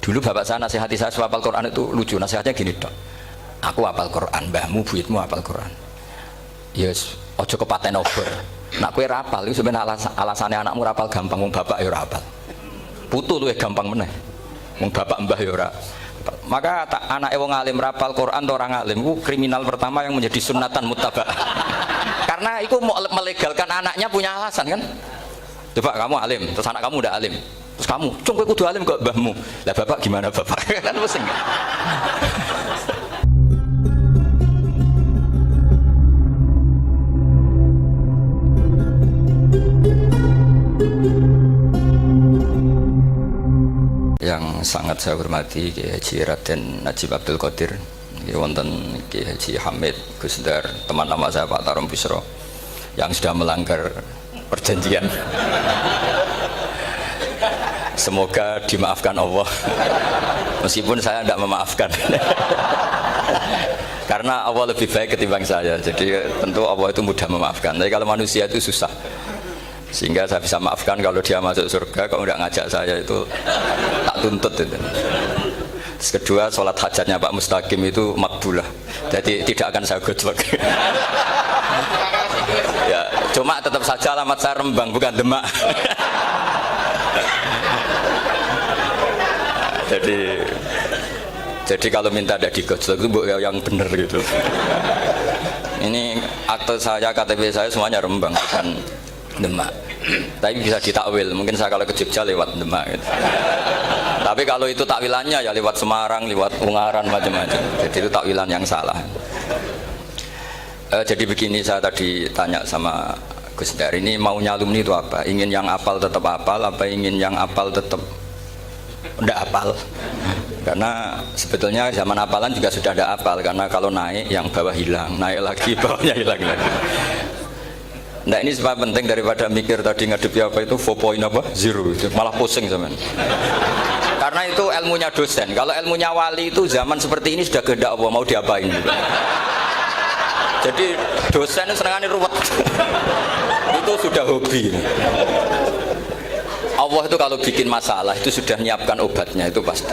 Dulu bapak saya nasihati saya hafal Quran itu lucu, nasihatnya gini dok. Aku hafal Quran, mbahmu buyutmu hafal Quran. Yes, ojo kepaten obor. Nak kue rapal itu sebenarnya alasannya anakmu rapal gampang, wong bapak ya rapal. Putu lu gampang meneh. Wong bapak mbah ya ora. Maka anak wong alim rapal Quran atau orang alim itu kriminal pertama yang menjadi sunatan muttaba. Karena itu mau melegalkan anaknya punya alasan kan. Coba kamu alim, terus anak kamu udah alim. Terus kamu, cung kowe kudu alim kok mbahmu. Lah bapak gimana bapak? Kan pusing. Yang sangat saya hormati Kiai Haji Raden Najib Abdul Qadir, wonten Kiai Haji Hamid Gusdar, teman lama saya Pak Tarom Bisro yang sudah melanggar perjanjian. Semoga dimaafkan Allah, meskipun saya tidak memaafkan. Karena Allah lebih baik ketimbang saya, jadi tentu Allah itu mudah memaafkan. Tapi kalau manusia itu susah, sehingga saya bisa maafkan kalau dia masuk surga. Kalau nggak ngajak saya itu tak tuntut itu. Terus kedua, sholat hajatnya Pak Mustaqim itu makbulah, jadi tidak akan saya gojlok. Ya, cuma tetap saja alamat saya Rembang bukan Demak. Jadi kalau minta ada digojlok itu yang benar gitu. Ini akte saya, KTP saya semuanya Rembang bukan Demak. Tapi bisa ditakwil, mungkin saya kalau ke Jogja lewat Demak gitu. Tapi kalau itu takwilannya ya lewat Semarang, lewat Ungaran, macam-macam. Jadi itu takwilan yang salah. Jadi begini, saya tadi tanya sama Gus Dar, ini maunya alumni itu apa? Ingin yang apal tetap apal, apa ingin yang apal tetap tidak apal? Karena sebetulnya zaman apalan juga sudah ada apal, karena kalau naik yang bawah hilang, naik lagi bawahnya hilang lagi. Nah ini sebab penting daripada mikir tadi ngadepi apa itu 4.0 itu malah pusing zaman. Karena itu ilmunya dosen. Kalau ilmunya wali itu zaman seperti ini sudah kehendak Allah, mau diapain gitu. Jadi dosen itu senangannya ruwet. Itu sudah hobi. Allah itu kalau bikin masalah itu sudah nyiapkan obatnya, itu pasti.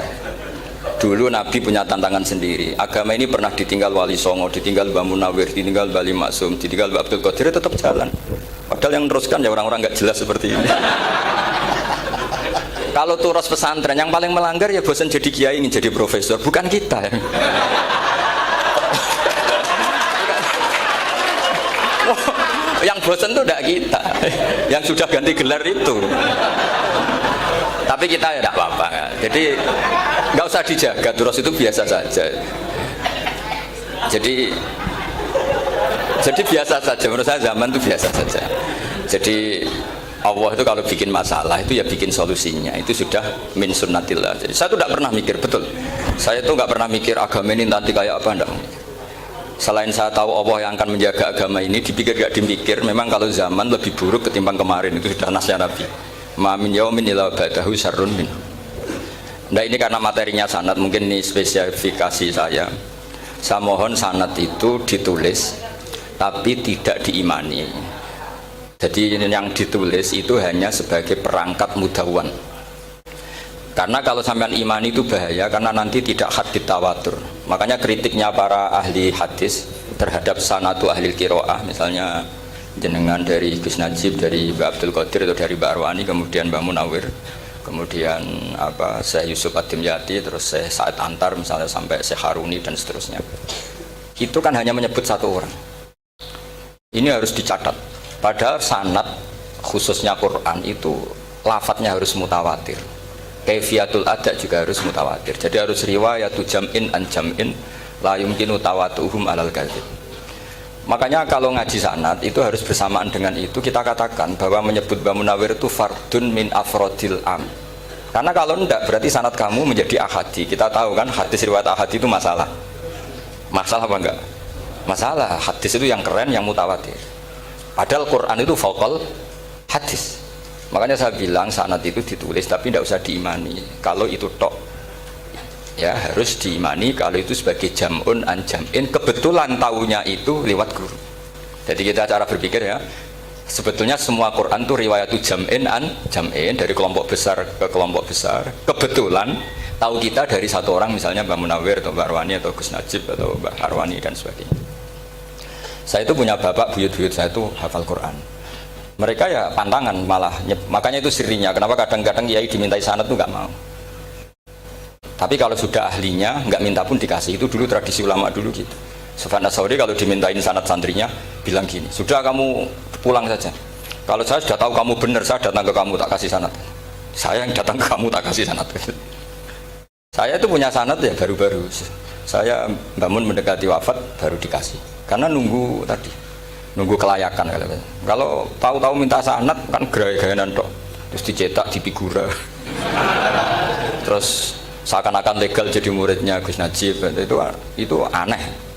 Dulu Nabi punya tantangan sendiri. Agama ini pernah ditinggal Wali Songo, ditinggal Mbah Munawir, ditinggal Bali Maksum, ditinggal Mbah Abdul Qadir, tetap jalan. Padahal yang meneruskan ya orang-orang nggak jelas seperti ini. Kalau turos pesantren yang paling melanggar ya bosan jadi kiai ingin jadi profesor, bukan kita. Yang bosan tuh tidak kita, yang sudah ganti gelar itu. Tapi kita ya tidak apa-apa. Jadi nggak usah dijaga, terus itu biasa saja. Jadi biasa saja, menurut saya zaman itu biasa saja. Jadi Allah itu kalau bikin masalah itu ya bikin solusinya, itu sudah min sunnatillah. Jadi saya tuh tidak pernah mikir, betul. Saya tuh nggak pernah mikir agama ini nanti kayak apa, enggak. Selain saya tahu Allah yang akan menjaga agama ini, dipikir gak dipikir, memang kalau zaman lebih buruk ketimbang kemarin, itu sudah nasnya Nabi. Ma min yaumin illa ba'dahu syarrun min. Nah ini karena materinya sanad, mungkin ini spesifikasi saya. Saya mohon sanad itu ditulis tapi tidak diimani. Jadi yang ditulis itu hanya sebagai perangkat mudawwan. Karena kalau sampean imani itu bahaya, karena nanti tidak hadits tawatur. Makanya kritiknya para ahli hadis terhadap sanadu ahli qiraah, misalnya jenengan dari Gus Najib, dari Mbak Abdul Qadir atau dari Mbak Arwani, kemudian Mbak Munawir, kemudian Syekh Yusuf Ad-Dimyati, terus Syekh Sa'id Antar misalnya, sampai Syekh Haruni dan seterusnya. Itu kan hanya menyebut satu orang. Ini harus dicatat. Padahal sanad khususnya Quran itu lafadznya harus mutawatir. Kaifiyatul ada juga harus mutawatir. Jadi harus riwayatu jam'in an jam'in la yumkinu tawatuhum alal kadzib. Makanya kalau ngaji sanad itu harus bersamaan dengan itu kita katakan bahwa menyebut Mbah Munawir itu fardun min afrodil am. Karena kalau enggak berarti sanad kamu menjadi ahadi. Kita tahu kan hadis riwayat ahadi itu masalah. Masalah apa enggak? Masalah. Hadis itu yang keren, yang mutawatir. Padahal Quran itu fauqal hadis. Makanya saya bilang sanad itu ditulis tapi tidak usah diimani. Kalau itu tok, ya harus diimani kalau itu sebagai jam'un an jam'in. Kebetulan tahunya itu lewat guru. Jadi kita cara berpikir ya, Sebetulnya semua Quran itu riwayat jam'in an jam'in, dari kelompok besar ke kelompok besar. Kebetulan tahu kita dari satu orang, misalnya Mbak Munawir atau Mbak Arwani atau Gus Najib atau Mbak Arwani dan sebagainya. Saya itu punya bapak, buyut-buyut saya itu hafal Quran. Mereka ya pantangan malah, makanya itu sirinya. Kenapa kadang-kadang kiai dimintai sanad itu nggak mau. Tapi kalau sudah ahlinya nggak minta pun dikasih. Itu dulu tradisi ulama dulu gitu. Sufyan Ats-Tsauri kalau dimintain sanad santrinya bilang gini, sudah kamu pulang saja. Kalau saya sudah tahu kamu benar, saya datang ke kamu tak kasih sanad. Saya yang datang ke kamu tak kasih sanad. Saya itu punya sanad ya baru-baru. Saya bangun mendekati wafat baru dikasih. Karena nunggu tadi, nunggu kelayakan. Kalau tahu-tahu minta sanad kan gaya-gayanan tok. Terus dicetak di figura. Terus seakan-akan legal jadi muridnya Gus Najib. Itu aneh.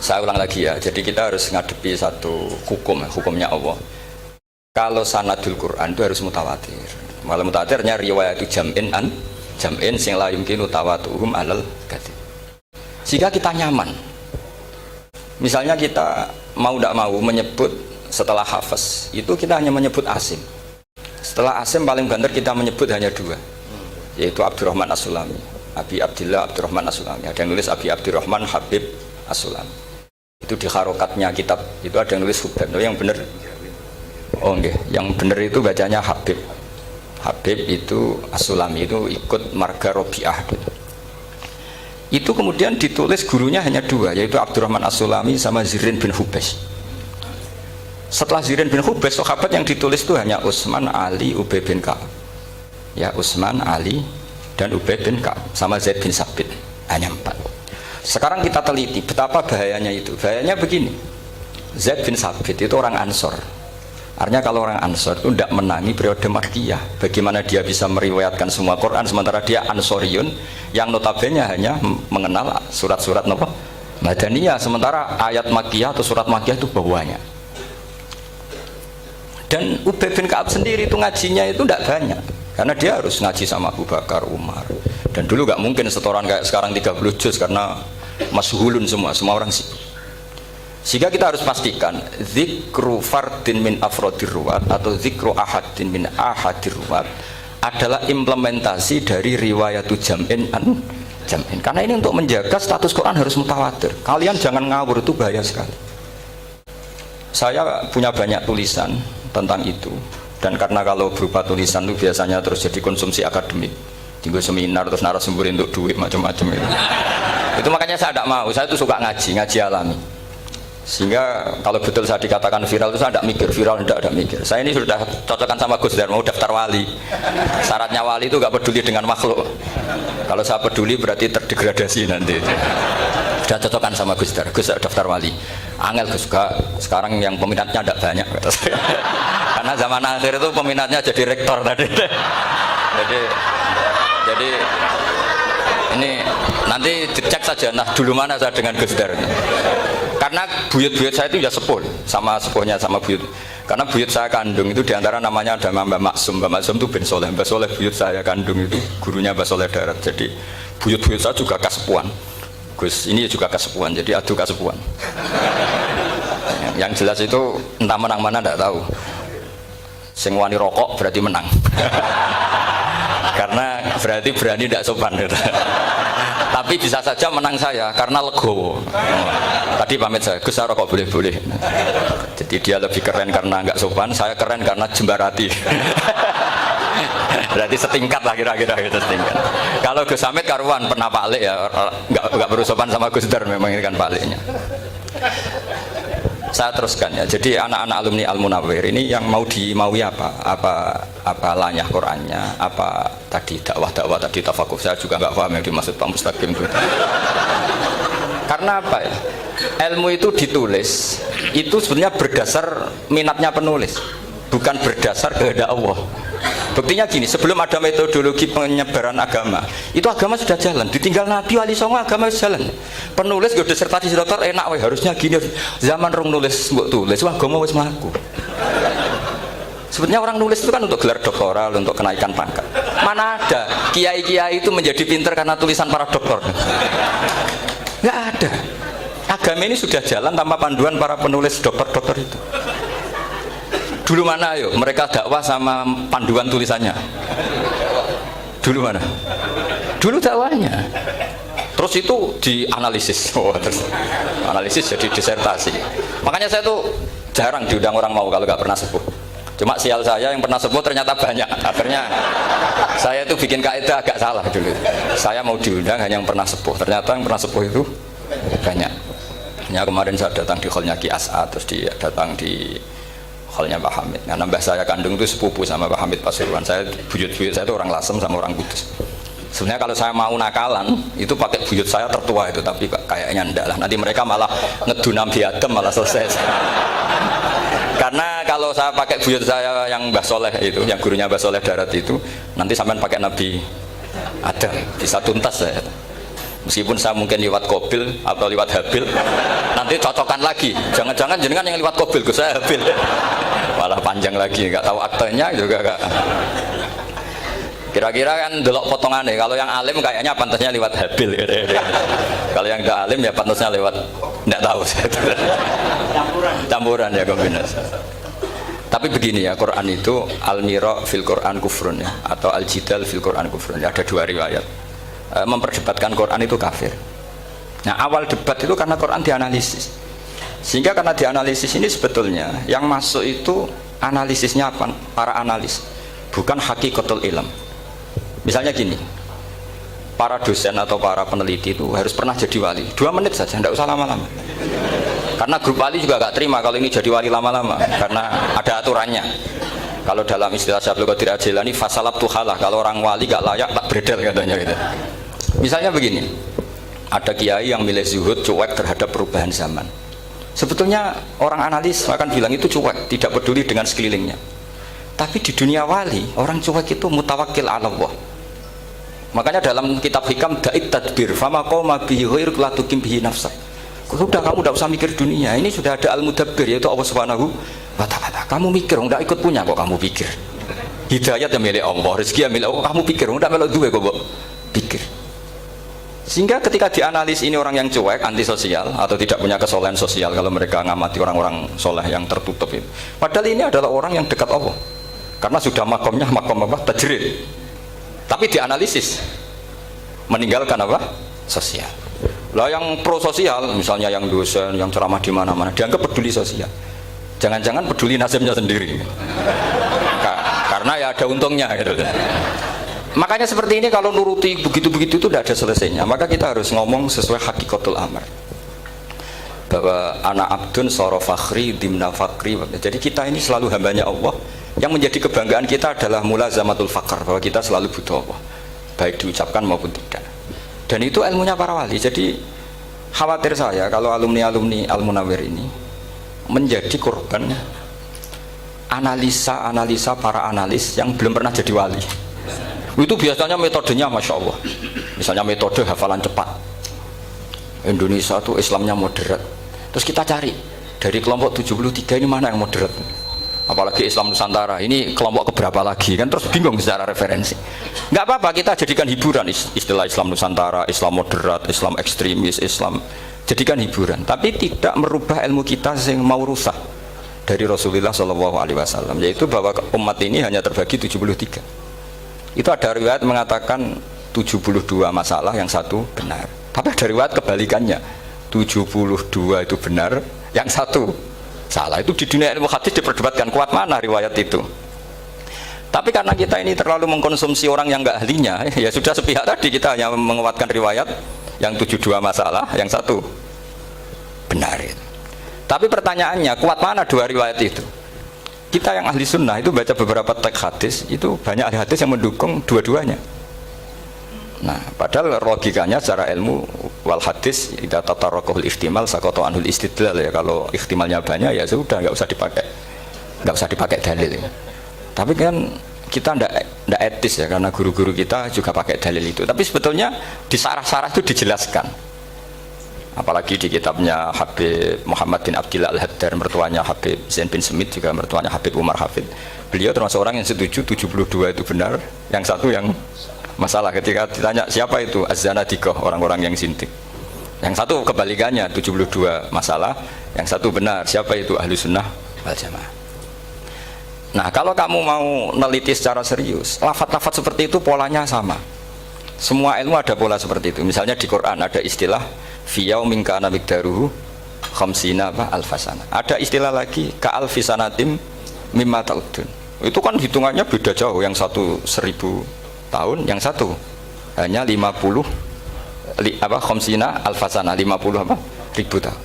Saya ulang lagi ya, jadi kita harus ngadepi satu hukum, hukumnya Allah. Kalau sanadul Quran itu harus mutawatir. Malah mutawatirnya riwayat itu jam'in an jam'in sing la yumkinu tawatuhum alal gadi. Jika kita nyaman, misalnya kita mau tidak mau menyebut setelah hafaz, itu kita hanya menyebut asim. Setelah asim paling banter kita menyebut hanya dua, yaitu Abdurrahman As-Sulami, Abi Abdillah Abdurrahman As-Sulami. Ada yang nulis Abi Abdurrahman Habib As-Sulami. Itu di harokatnya kitab itu ada yang nulis Hubab. Yang benar, oh enggak, yang benar itu bacanya Habib. Habib itu As-Sulami, itu ikut marga Robi'ah. Itu kemudian ditulis gurunya hanya dua, yaitu Abdurrahman As-Sulami sama Zirin bin Hubes. Setelah Zirin bin Hubes, sahabat yang ditulis itu hanya Utsman, Ali, Ubay bin Ka'ab. Ya, Utsman, Ali dan Ubay bin Ka'ab sama Zaid bin Sabit, hanya 4. Sekarang kita teliti betapa bahayanya itu. Bahayanya begini, Zaid bin Sabit itu orang Ansor. Artinya kalau orang Ansor itu tidak menangi periode Makkiyah. Bagaimana dia bisa meriwayatkan semua Quran sementara dia Ansoriyun yang notabene hanya mengenal surat-surat Madaniyah, sementara ayat Makkiyah atau surat Makkiyah itu bawahnya. Dan Ubay bin Ka'ab sendiri itu ngajinya itu tidak banyak, karena dia harus ngaji sama Abu Bakar, Umar. Dan dulu nggak mungkin setoran kayak sekarang 30 juz karena masyhulun semua orang sih. Sehingga kita harus pastikan zikru fardin min afrodir ruwat atau zikru ahadin min ahadir ruwat adalah implementasi dari riwayatu jam'in an jam'in. Karena ini untuk menjaga status Quran harus mutawatir. Kalian jangan ngawur, itu bahaya sekali. Saya punya banyak tulisan tentang itu, dan karena kalau berupa tulisan itu biasanya terus jadi konsumsi akademik. Tinggal seminar terus narasumber untuk duit macam-macam itu. Itu makanya saya tidak mau. Saya itu suka ngaji alami. Sehingga kalau betul saya dikatakan viral itu saya tidak mikir, viral tidak ada mikir. Saya ini sudah cocokkan sama Gus Dar, mau daftar wali. Syaratnya wali itu nggak peduli dengan makhluk. Kalau saya peduli berarti terdegradasi nanti. Sudah cocokkan sama Gus Dar, Gus daftar wali. Angel Gus, sekarang yang peminatnya tidak banyak. Karena zaman akhir itu peminatnya jadi rektor tadi. Jadi ini nanti dicek saja, nah dulu mana saya dengan Gus Dar. Karena buyut-buyut saya itu ya sepuh, sama sepuhnya sama buyut. Karena buyut saya kandung itu diantara namanya ada Mbak Maksum. Mbak Maksum itu bin Soleh. Mbak Soleh buyut saya kandung itu gurunya Mbak Soleh Darat. Jadi buyut-buyut saya juga kasepuan. Gus ini juga kasepuan, jadi adu kasepuan. Yang jelas itu entah menang mana tidak tahu. Sing wani rokok berarti menang. Karena berarti berani tidak sopan. Tapi bisa saja menang saya karena legowo. Tadi pamit saya, Gus rokok boleh-boleh. Jadi dia lebih keren karena nggak sopan, saya keren karena jembarati. Berarti setingkat lah kira-kira gitu, setingkat. Kalau Gus Hamid karuan pernah Pak Lek ya, nggak berusopan sama Gus Dar, memang ini kan Pak Leknya. Saya teruskan ya. Jadi anak-anak alumni Al-Munawwir ini yang mau dimaui apa lanyah Qurannya, apa tadi dakwah tadi tafakuh, saya juga nggak paham yang dimaksud Pak Mustaqim itu. Karena apa ya? Ilmu itu ditulis itu sebenarnya berdasar minatnya penulis, bukan berdasar kehendak Allah. Buktinya gini, sebelum ada metodologi penyebaran agama, itu agama sudah jalan. Ditinggal Nabi Wali Songo agama sudah jalan. Penulis gue disertasi dokter enak, harusnya gini. Zaman rong nulis mbok tulis, wah agama wis mlaku. Sebetulnya orang nulis itu kan untuk gelar doktoral, untuk kenaikan pangkat. Mana ada kiai-kiai itu menjadi pinter karena tulisan para doktor? Nggak ada. Agama ini sudah jalan tanpa panduan para penulis dokter-dokter itu. Dulu mana ayo? Mereka dakwah sama panduan tulisannya. Dulu mana? Dulu dakwahnya. Terus itu dianalisis. Oh, terus analisis jadi disertasi. Makanya saya tuh jarang diundang orang mau kalau nggak pernah sepuh. Cuma sial saya yang pernah sepuh ternyata banyak. Akhirnya saya tuh bikin kaidah agak salah dulu. Saya mau diundang hanya yang pernah sepuh. Ternyata yang pernah sepuh itu banyak. Ya, kemarin saya datang di hallnya Ki As'ad, terus dia datang di hallnya Pak Hamid. Karena mbah saya kandung itu sepupu sama Pak Hamid Pasuruan. Saya buyut-buyut saya itu orang Lasem sama orang Kudus. Sebenarnya kalau saya mau nakalan itu pakai buyut saya tertua itu, tapi kayaknya enggak lah. Nanti mereka malah ngedu Nabi Adam malah selesai. Karena kalau saya pakai buyut saya yang Mbah Soleh itu, yang gurunya Mbah Soleh Darat itu, nanti sampean pakai Nabi Adam bisa tuntas saya. Meskipun saya mungkin lewat Kobil atau lewat Habil, nanti cocokan lagi. Jangan-jangan jenengan yang lewat Kobil, ke saya Habil. Malah panjang lagi, nggak tahu aktenya juga nggak. Kira-kira kan delok potongannya, kalau yang alim kayaknya pantasnya lewat Habil gitu. Kalau yang enggak alim ya pantasnya lewat enggak tahu saya. Campuran ya, kombinasi. Tapi begini ya, Quran itu al-mira fil Quran kufrun ya, atau al-jidal fil Quran kufrun ya, ada dua riwayat. Memperdebatkan Quran itu kafir. Nah, awal debat itu karena Quran dianalisis. Sehingga karena dianalisis ini sebetulnya yang masuk itu analisisnya apa? Para analis, bukan hakikatul ilm. Misalnya gini, para dosen atau para peneliti itu harus pernah jadi wali 2 menit saja, tidak usah lama-lama. Karena grup wali juga gak terima kalau ini jadi wali lama-lama, karena ada aturannya. Kalau dalam istilah Syaikhul Qadir Al-Jilani, fasalab tuhalah, kalau orang wali gak layak tak beredel katanya gitu. Misalnya begini, ada kiai yang milih zuhud, cuek terhadap perubahan zaman. Sebetulnya orang analis akan bilang itu cuek, tidak peduli dengan sekelilingnya. Tapi di dunia wali, orang cuek itu mutawakkil ala Allah. Makanya dalam kitab hikam da'it tadbir fama qoma bihi ghairuk la tuqim bihi nafsak. Sudah, kamu tidak usah mikir dunia, ini sudah ada al-mudabbir yaitu Allah Subhanahu wa ta'ala. Kamu mikir, tidak ikut punya kok kamu pikir. Hidayat yang milik Allah, rezeki yang milik Allah, kamu pikir, tidak melok duwe kok pikir. Sehingga ketika dianalisis ini orang yang cuek, antisosial atau tidak punya kesolehan sosial, kalau mereka ngamati orang-orang soleh yang tertutup itu. Padahal ini adalah orang yang dekat Allah. Karena sudah makomnya makom apa? Tajrid. Tapi dianalisis meninggalkan apa? Sosial. Lah yang pro sosial, misalnya yang dosen, yang ceramah di mana-mana, dianggap peduli sosial. Jangan-jangan peduli nasibnya sendiri. Karena ya ada untungnya gitu. Makanya seperti ini kalau nuruti begitu-begitu itu tidak ada selesainya. Maka kita harus ngomong sesuai hakikatul amr. Bahwa anak abdun soro fakhri dimna fakri. Jadi kita ini selalu hambanya Allah. Yang menjadi kebanggaan kita adalah mulazamatul fakr, bahwa kita selalu butuh Allah, baik diucapkan maupun tidak. Dan itu ilmunya para wali. Jadi khawatir saya kalau alumni-alumni Al-Munawwir ini menjadi korban analisa para analis yang belum pernah jadi wali. Itu biasanya metodenya Masya Allah. Misalnya metode hafalan cepat. Indonesia itu Islamnya moderat. Terus kita cari dari kelompok 73 ini mana yang moderat. Apalagi Islam Nusantara ini kelompok keberapa lagi kan, terus bingung secara referensi. Nggak apa-apa, kita jadikan hiburan istilah Islam Nusantara, Islam moderat, Islam ekstremis, Islam, jadikan hiburan, tapi tidak merubah ilmu kita yang mau rusak dari Rasulullah SAW, yaitu bahwa umat ini hanya terbagi 73. Itu ada riwayat mengatakan 72 masalah, yang satu benar. Tapi ada riwayat kebalikannya, 72 itu benar, yang satu salah. Itu di dunia ilmu hadis diperdebatkan kuat mana riwayat itu. Tapi karena kita ini terlalu mengkonsumsi orang yang enggak ahlinya, ya sudah sepihak tadi, kita hanya menguatkan riwayat yang 72 masalah, yang satu benar itu. Tapi pertanyaannya, kuat mana dua riwayat itu? Kita yang ahli sunnah itu baca beberapa teks hadis, itu banyak ahli hadis yang mendukung dua-duanya. Nah, padahal logikanya secara ilmu wal hadis idza tatarraqul ihtimal saqata anhul istidlal ya. Kalau ihtimalnya banyak ya sudah, nggak usah dipakai dalil ya. Tapi kan kita ndak etis ya, karena guru-guru kita juga pakai dalil itu. Tapi sebetulnya di sarah-sarah itu dijelaskan. Apalagi di kitabnya Habib Muhammad bin Abdillah Al-Haddar, mertuanya Habib Zain bin Smith, juga mertuanya Habib Umar Hafid. Beliau termasuk orang yang setuju 72 itu benar, yang satu yang masalah. Ketika ditanya siapa itu az-zanadiqah, orang-orang yang zindik, yang satu kebalikannya 72 masalah, yang satu benar, siapa itu ahlu sunnah wal jamaah. Nah, kalau kamu mau neliti secara serius, lafaz-lafaz seperti itu polanya sama. Semua ilmu ada pola seperti itu. Misalnya di Quran ada istilah fiyaumin kana miqdaruhu khamsina alfasana. Ada istilah lagi ka alfisanatim mimma ta'udun. Itu kan hitungannya beda jauh, yang satu 1000 tahun, yang satu hanya 50 khamsina alfasana, 50 ribu tahun.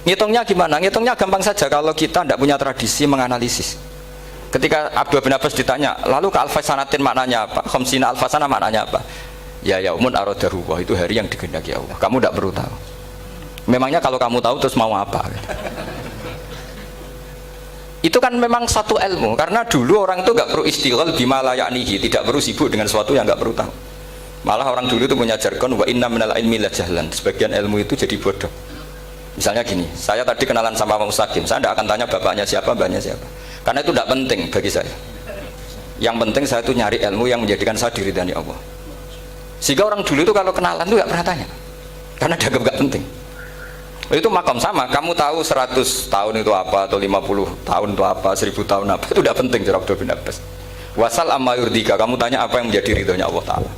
Ngitungnya gimana? Ngitungnya gampang saja kalau kita tidak punya tradisi menganalisis. Ketika Abdullah bin Abbas ditanya, lalu ke alfasanatin maknanya apa? Khamsina alfasana maknanya apa? Ya yaumun aradahu, itu hari yang dikehendaki Allah. Kamu tidak perlu tahu. Memangnya kalau kamu tahu terus mau apa? Itu kan memang satu ilmu. Karena dulu orang itu nggak perlu istighal bima la ya'nihi, tidak perlu sibuk dengan sesuatu yang nggak perlu tahu. Malah orang dulu itu punya jargon wa inna minal ilmi la jahlan. Sebagian ilmu itu jadi bodoh. Misalnya gini, saya tadi kenalan sama Pak Mustaqim, saya tidak akan tanya bapaknya siapa, mbaknya siapa. Karena itu tidak penting bagi saya. Yang penting saya itu nyari ilmu yang menjadikan saya diridhani Allah. Sehingga orang dulu itu kalau kenalan itu nggak pernah tanya, karena dianggap nggak penting. Itu makam sama, kamu tahu 100 tahun itu apa, atau 50 tahun itu apa, 1000 tahun apa, itu tidak penting. Cara Abdul bin Abbas, wasal amma yurdika, kamu tanya apa yang menjadi ridhonya Allah Ta'ala.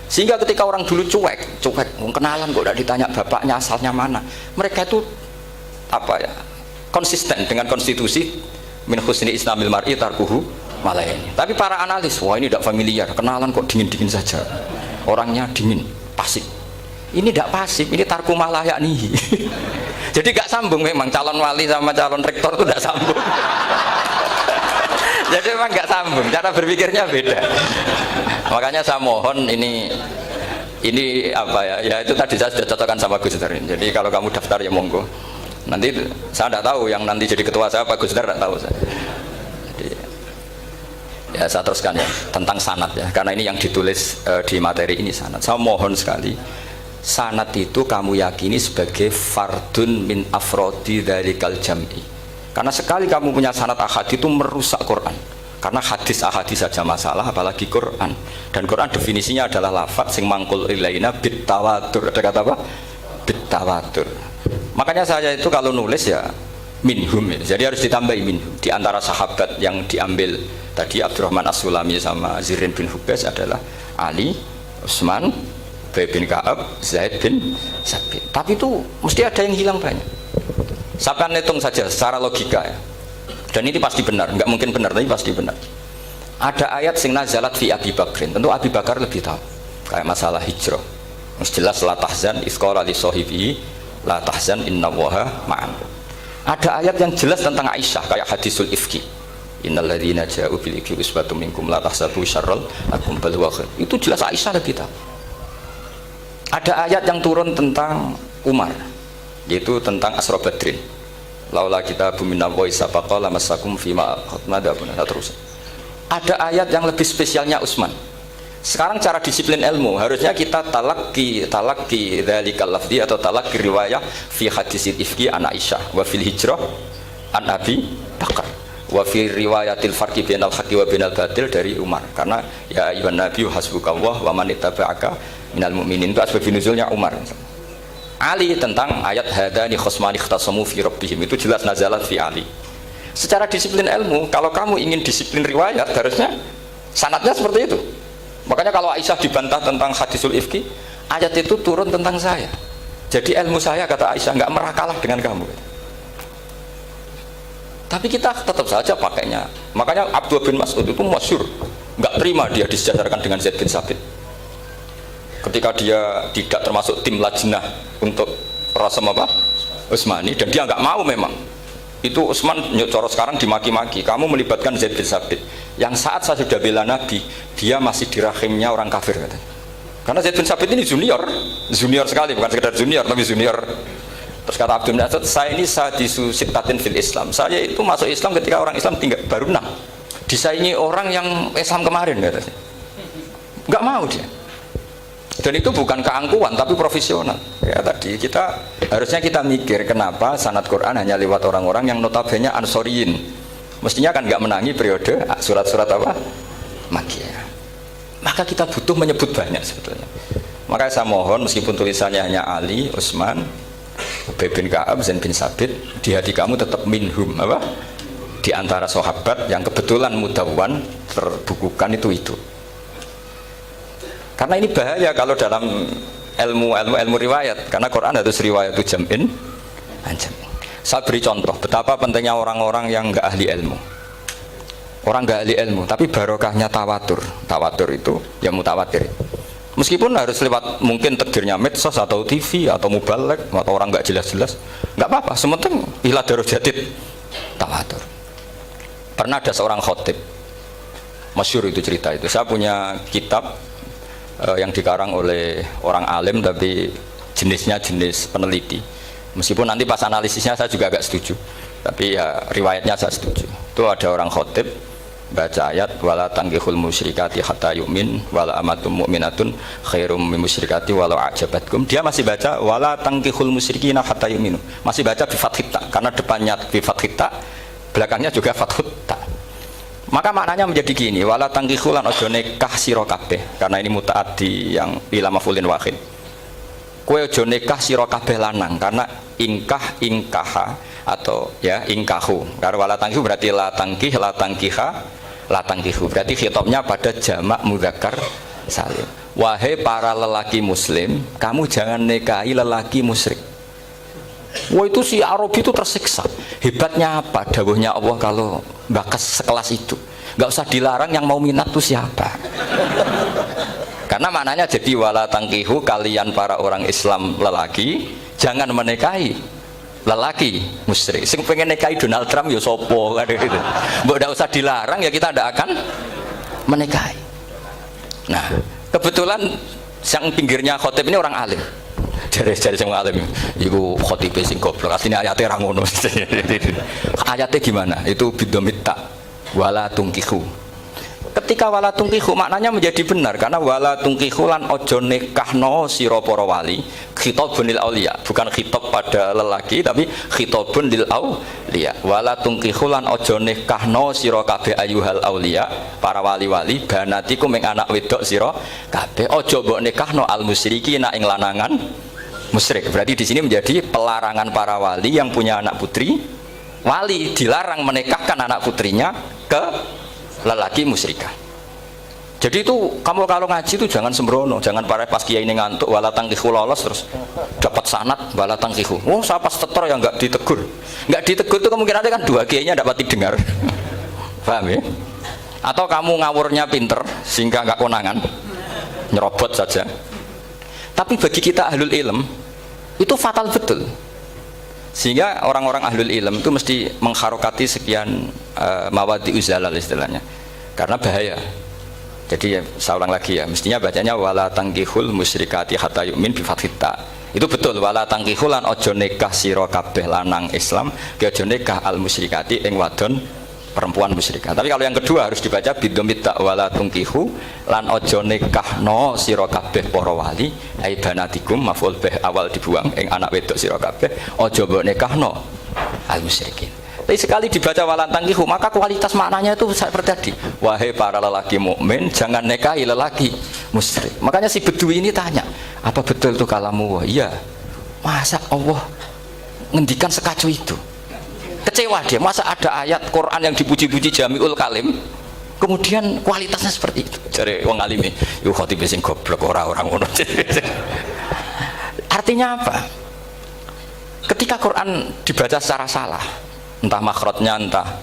Sehingga ketika orang dulu cuek, kenalan kok tidak ditanya bapaknya asalnya mana, mereka itu apa ya, konsisten dengan konstitusi min husni islamil mar'i tarkuhu malayani. Tapi para analis, wah ini tidak familiar, kenalan kok dingin-dingin saja, orangnya dingin, pasif. Ini tidak pasif, ini tarku malah yakni. Jadi gak sambung, memang calon wali sama calon rektor itu tidak sambung. Jadi memang gak sambung, cara berpikirnya beda. Makanya saya mohon ini apa ya, ya itu tadi saya sudah cocokkan sama Gus Dur. Jadi kalau kamu daftar ya monggo. Nanti saya tidak tahu yang nanti jadi ketua saya Pak Gus Dur, tidak tahu saya. Jadi ya saya teruskan ya tentang sanad ya, karena ini yang ditulis di materi ini sanad. Saya mohon sekali, sanad itu kamu yakini sebagai fardun min afrodi dzalikal jam'i. Karena sekali kamu punya sanad ahad itu merusak Quran. Karena hadis saja masalah, apalagi Quran. Dan Quran definisinya adalah lafaz sing mangkul ilaina bit tawatur. Ada kata apa? Bit tawatur. Makanya saya itu kalau nulis ya minhum ya. Jadi harus ditambahi minhum. Di antara sahabat yang diambil tadi Abdurrahman As-Sulami sama Zirin bin Hubes adalah Ali, Utsman, Ubay bin Ka'ab, Zaid bin Sabit. Tapi itu mesti ada yang hilang banyak. Saya akan hitung saja secara logika ya. Dan ini pasti benar, nggak mungkin benar tapi pasti benar. Ada ayat sing nazalat fi Abi Bakrin, tentu Abi Bakar lebih tahu. Kayak masalah hijrah. Mesti jelas la tahzan isqala li sahibi la tahzan innallaha ma'an. Ada ayat yang jelas tentang Aisyah kayak hadisul ifki. Innal ladzina ja'u bil ifki usbatum minkum la tahsabu syarral lakum bal huwa khair. Itu jelas Aisyah lebih tahu. Ada ayat yang turun tentang Umar, yaitu tentang Asra Badrin. Laula kita bumina wa isabaqa lamassakum fima khadmadabun. Terus ada ayat yang lebih spesialnya Utsman. Sekarang cara disiplin ilmu harusnya kita talaqi dzalikal lafzi atau talaqi riwayah fi hadisil ifki an Aisyah wa fil hijrah an Abi Bakar wa fi riwayatil farqi bainal haqqi wa bainal batil dari Umar. Karena ya ayyuhan nabiyyu hasbukallah wa man ittaba'aka minal mu'minin, itu asbab nuzulnya Umar. Ali tentang ayat hadani khosmani ikhtasamu fi rabbihim, itu jelas nazalat fi Ali. Secara disiplin ilmu, kalau kamu ingin disiplin riwayat harusnya sanadnya seperti itu. Makanya kalau Aisyah dibantah tentang hadisul ifki, ayat itu turun tentang saya. Jadi ilmu saya, kata Aisyah, nggak merah kalah dengan kamu. Tapi kita tetap saja pakainya. Makanya Abdullah bin Mas'ud itu masyhur, nggak terima dia disejajarkan dengan Zaid bin Sabit. Ketika dia tidak termasuk tim lajnah untuk Rasam apa? Utsmani, dan dia nggak mau memang. Itu Utsman coro sekarang dimaki-maki, kamu melibatkan Zaid bin Sabit. Yang saat saya sudah bela Nabi, dia masih di rahimnya orang kafir katanya. Karena Zaid bin Sabit ini junior sekali, bukan sekedar junior, tapi junior. Terus kata Abdul Nasir, saya ini sadisu sittatin fil Islam. Saya itu masuk Islam ketika orang Islam tinggal baru 6. Disaingi orang yang Islam kemarin katanya. Nggak mau dia. Dan itu bukan keangkuhan tapi profesional ya. Tadi harusnya kita mikir kenapa sanad Quran hanya lewat orang-orang yang notabene ansoriyin, mestinya kan nggak menangi periode surat-surat apa Makkiyah. Maka kita butuh menyebut banyak sebetulnya. Makanya saya mohon meskipun tulisannya hanya Ali, Utsman, Ubay bin Ka'ab, Zaid bin Sabit, di hati kamu tetap minhum apa di antara sahabat yang kebetulan mudawwan terbukukan itu. Karena ini bahaya kalau dalam ilmu riwayat, karena Quran harus riwayat itu jam'in anjamin. Saya beri contoh betapa pentingnya orang-orang yang nggak ahli ilmu. Orang nggak ahli ilmu, tapi barokahnya tawatur. Tawatur itu ya mutawatir. Meskipun harus lewat mungkin takdirnya medsos atau TV atau mubalek atau orang nggak jelas-jelas, nggak apa-apa. Sementing ila darajatid tawatur. Pernah ada seorang khotib, masyhur itu cerita itu. Saya punya kitab yang dikarang oleh orang alim tapi jenisnya jenis peneliti. Meskipun nanti pas analisisnya saya juga agak setuju, tapi ya riwayatnya saya setuju. Itu ada orang khotib baca ayat wala tangkihul musyrikati hatta yu'min wala amatum mu'minatun khairum min musyrikati walau ajabatkum. Dia masih baca wala tangkihul musyrikina hatta yu'minu, masih baca bi fathit ta, karena depannya bi fathit ta, belakangnya juga fathut ta. Maka maknanya menjadi gini, wala tangkihulan ojo nikah sira kabeh, karena ini mutaaddi yang ila maf'ulin wahid. Kowe ojo nikah sira kabeh lanang, karena ingkaha atau ya ingkahu. Karena wala tangkihu berarti la tangkih, la tangkiha, la tangkihu. Berarti khitabnya pada jamak mudzakkar salim. Wahai para lelaki muslim, kamu jangan nikahi lelaki musyrik. Wah, itu si Arabi itu tersiksa. Hebatnya apa? Dawuhnya Allah kalau bakas sekelas itu nggak usah dilarang, yang mau minat tuh siapa? Karena maknanya jadi wala tangkihu, kalian para orang Islam lelaki jangan menikahi lelaki musyrik. Sing pengen nikahi Donald Trump ya sopo kan gitu. Mbok ndak usah dilarang ya kita ndak akan menikahi. Nah, kebetulan yang pinggirnya khotib ini orang alim. Dari sing alim iku khotib sing goblok. Asline ayate ra ngono. Ayatnya gimana? Itu bidomita wala tungkihu. Ketika wala tungkihu maknanya menjadi benar, karena wala tungkihu lan ojo nikahno sira para wali, khitabun lil auliya, bukan khitab pada lelaki tapi khitabun lil auliya. Wala tungkihu lan ojo nikahno sira kabeh ayuhal auliya, para wali-wali, banatiku ming anak wedok sira kabeh, ojo mbok nikahno al musyrikina ing lanangan musyrik. Berarti di sini menjadi pelarangan para wali yang punya anak putri, wali dilarang menikahkan anak putrinya ke lelaki musyrikah. Jadi itu kamu kalau ngaji itu jangan sembrono, jangan para pas kiai ini ngantuk wala tangkihu lolos terus dapat sanad wala tangkihu. Oh, saya pas setor yang nggak ditegur itu kemungkinan kan dua kiainya dapat didengar. Paham ya? Atau kamu ngawurnya pinter sehingga nggak konangan, nyerobot saja. Tapi bagi kita ahlul ilm itu fatal betul. Sehingga orang-orang ahlul ilm itu mesti mengharokati sekian mawadi uzalal istilahnya, karena bahaya. Jadi ya, saya ulang lagi ya, mestinya bacanya wala tangkihul musyrikati hatta yu'min bi fathit ta. Itu betul, wala tangkihul lan ojo nikah sira kabeh lanang Islam, ke ojo nikah al musyrikati ing wadon perempuan musyrikah. Tapi kalau yang kedua harus dibaca bidomit ta wala tungkihu lan ojo nikahno sira kabeh para wali ai banatikum maf'ul bih awal dibuang ing anak wedok sira kabeh ojo mbok nikahno al musyrikin. Tapi sekali dibaca wala tangkihu maka kualitas maknanya itu seperti tadi, wahai para lelaki mukmin jangan nikahi lelaki musyrik. Makanya si Bedui ini tanya, apa betul itu kalamu? Iya. Masa Allah ngendikan sekacau itu? Kecewa dia, masa ada ayat Quran yang dipuji-puji Jami'ul Kalim kemudian kualitasnya seperti itu. Cari wong alime yo khotib sing goblok orang ngono. Artinya apa? Ketika Quran dibaca secara salah, entah makhrajnya, entah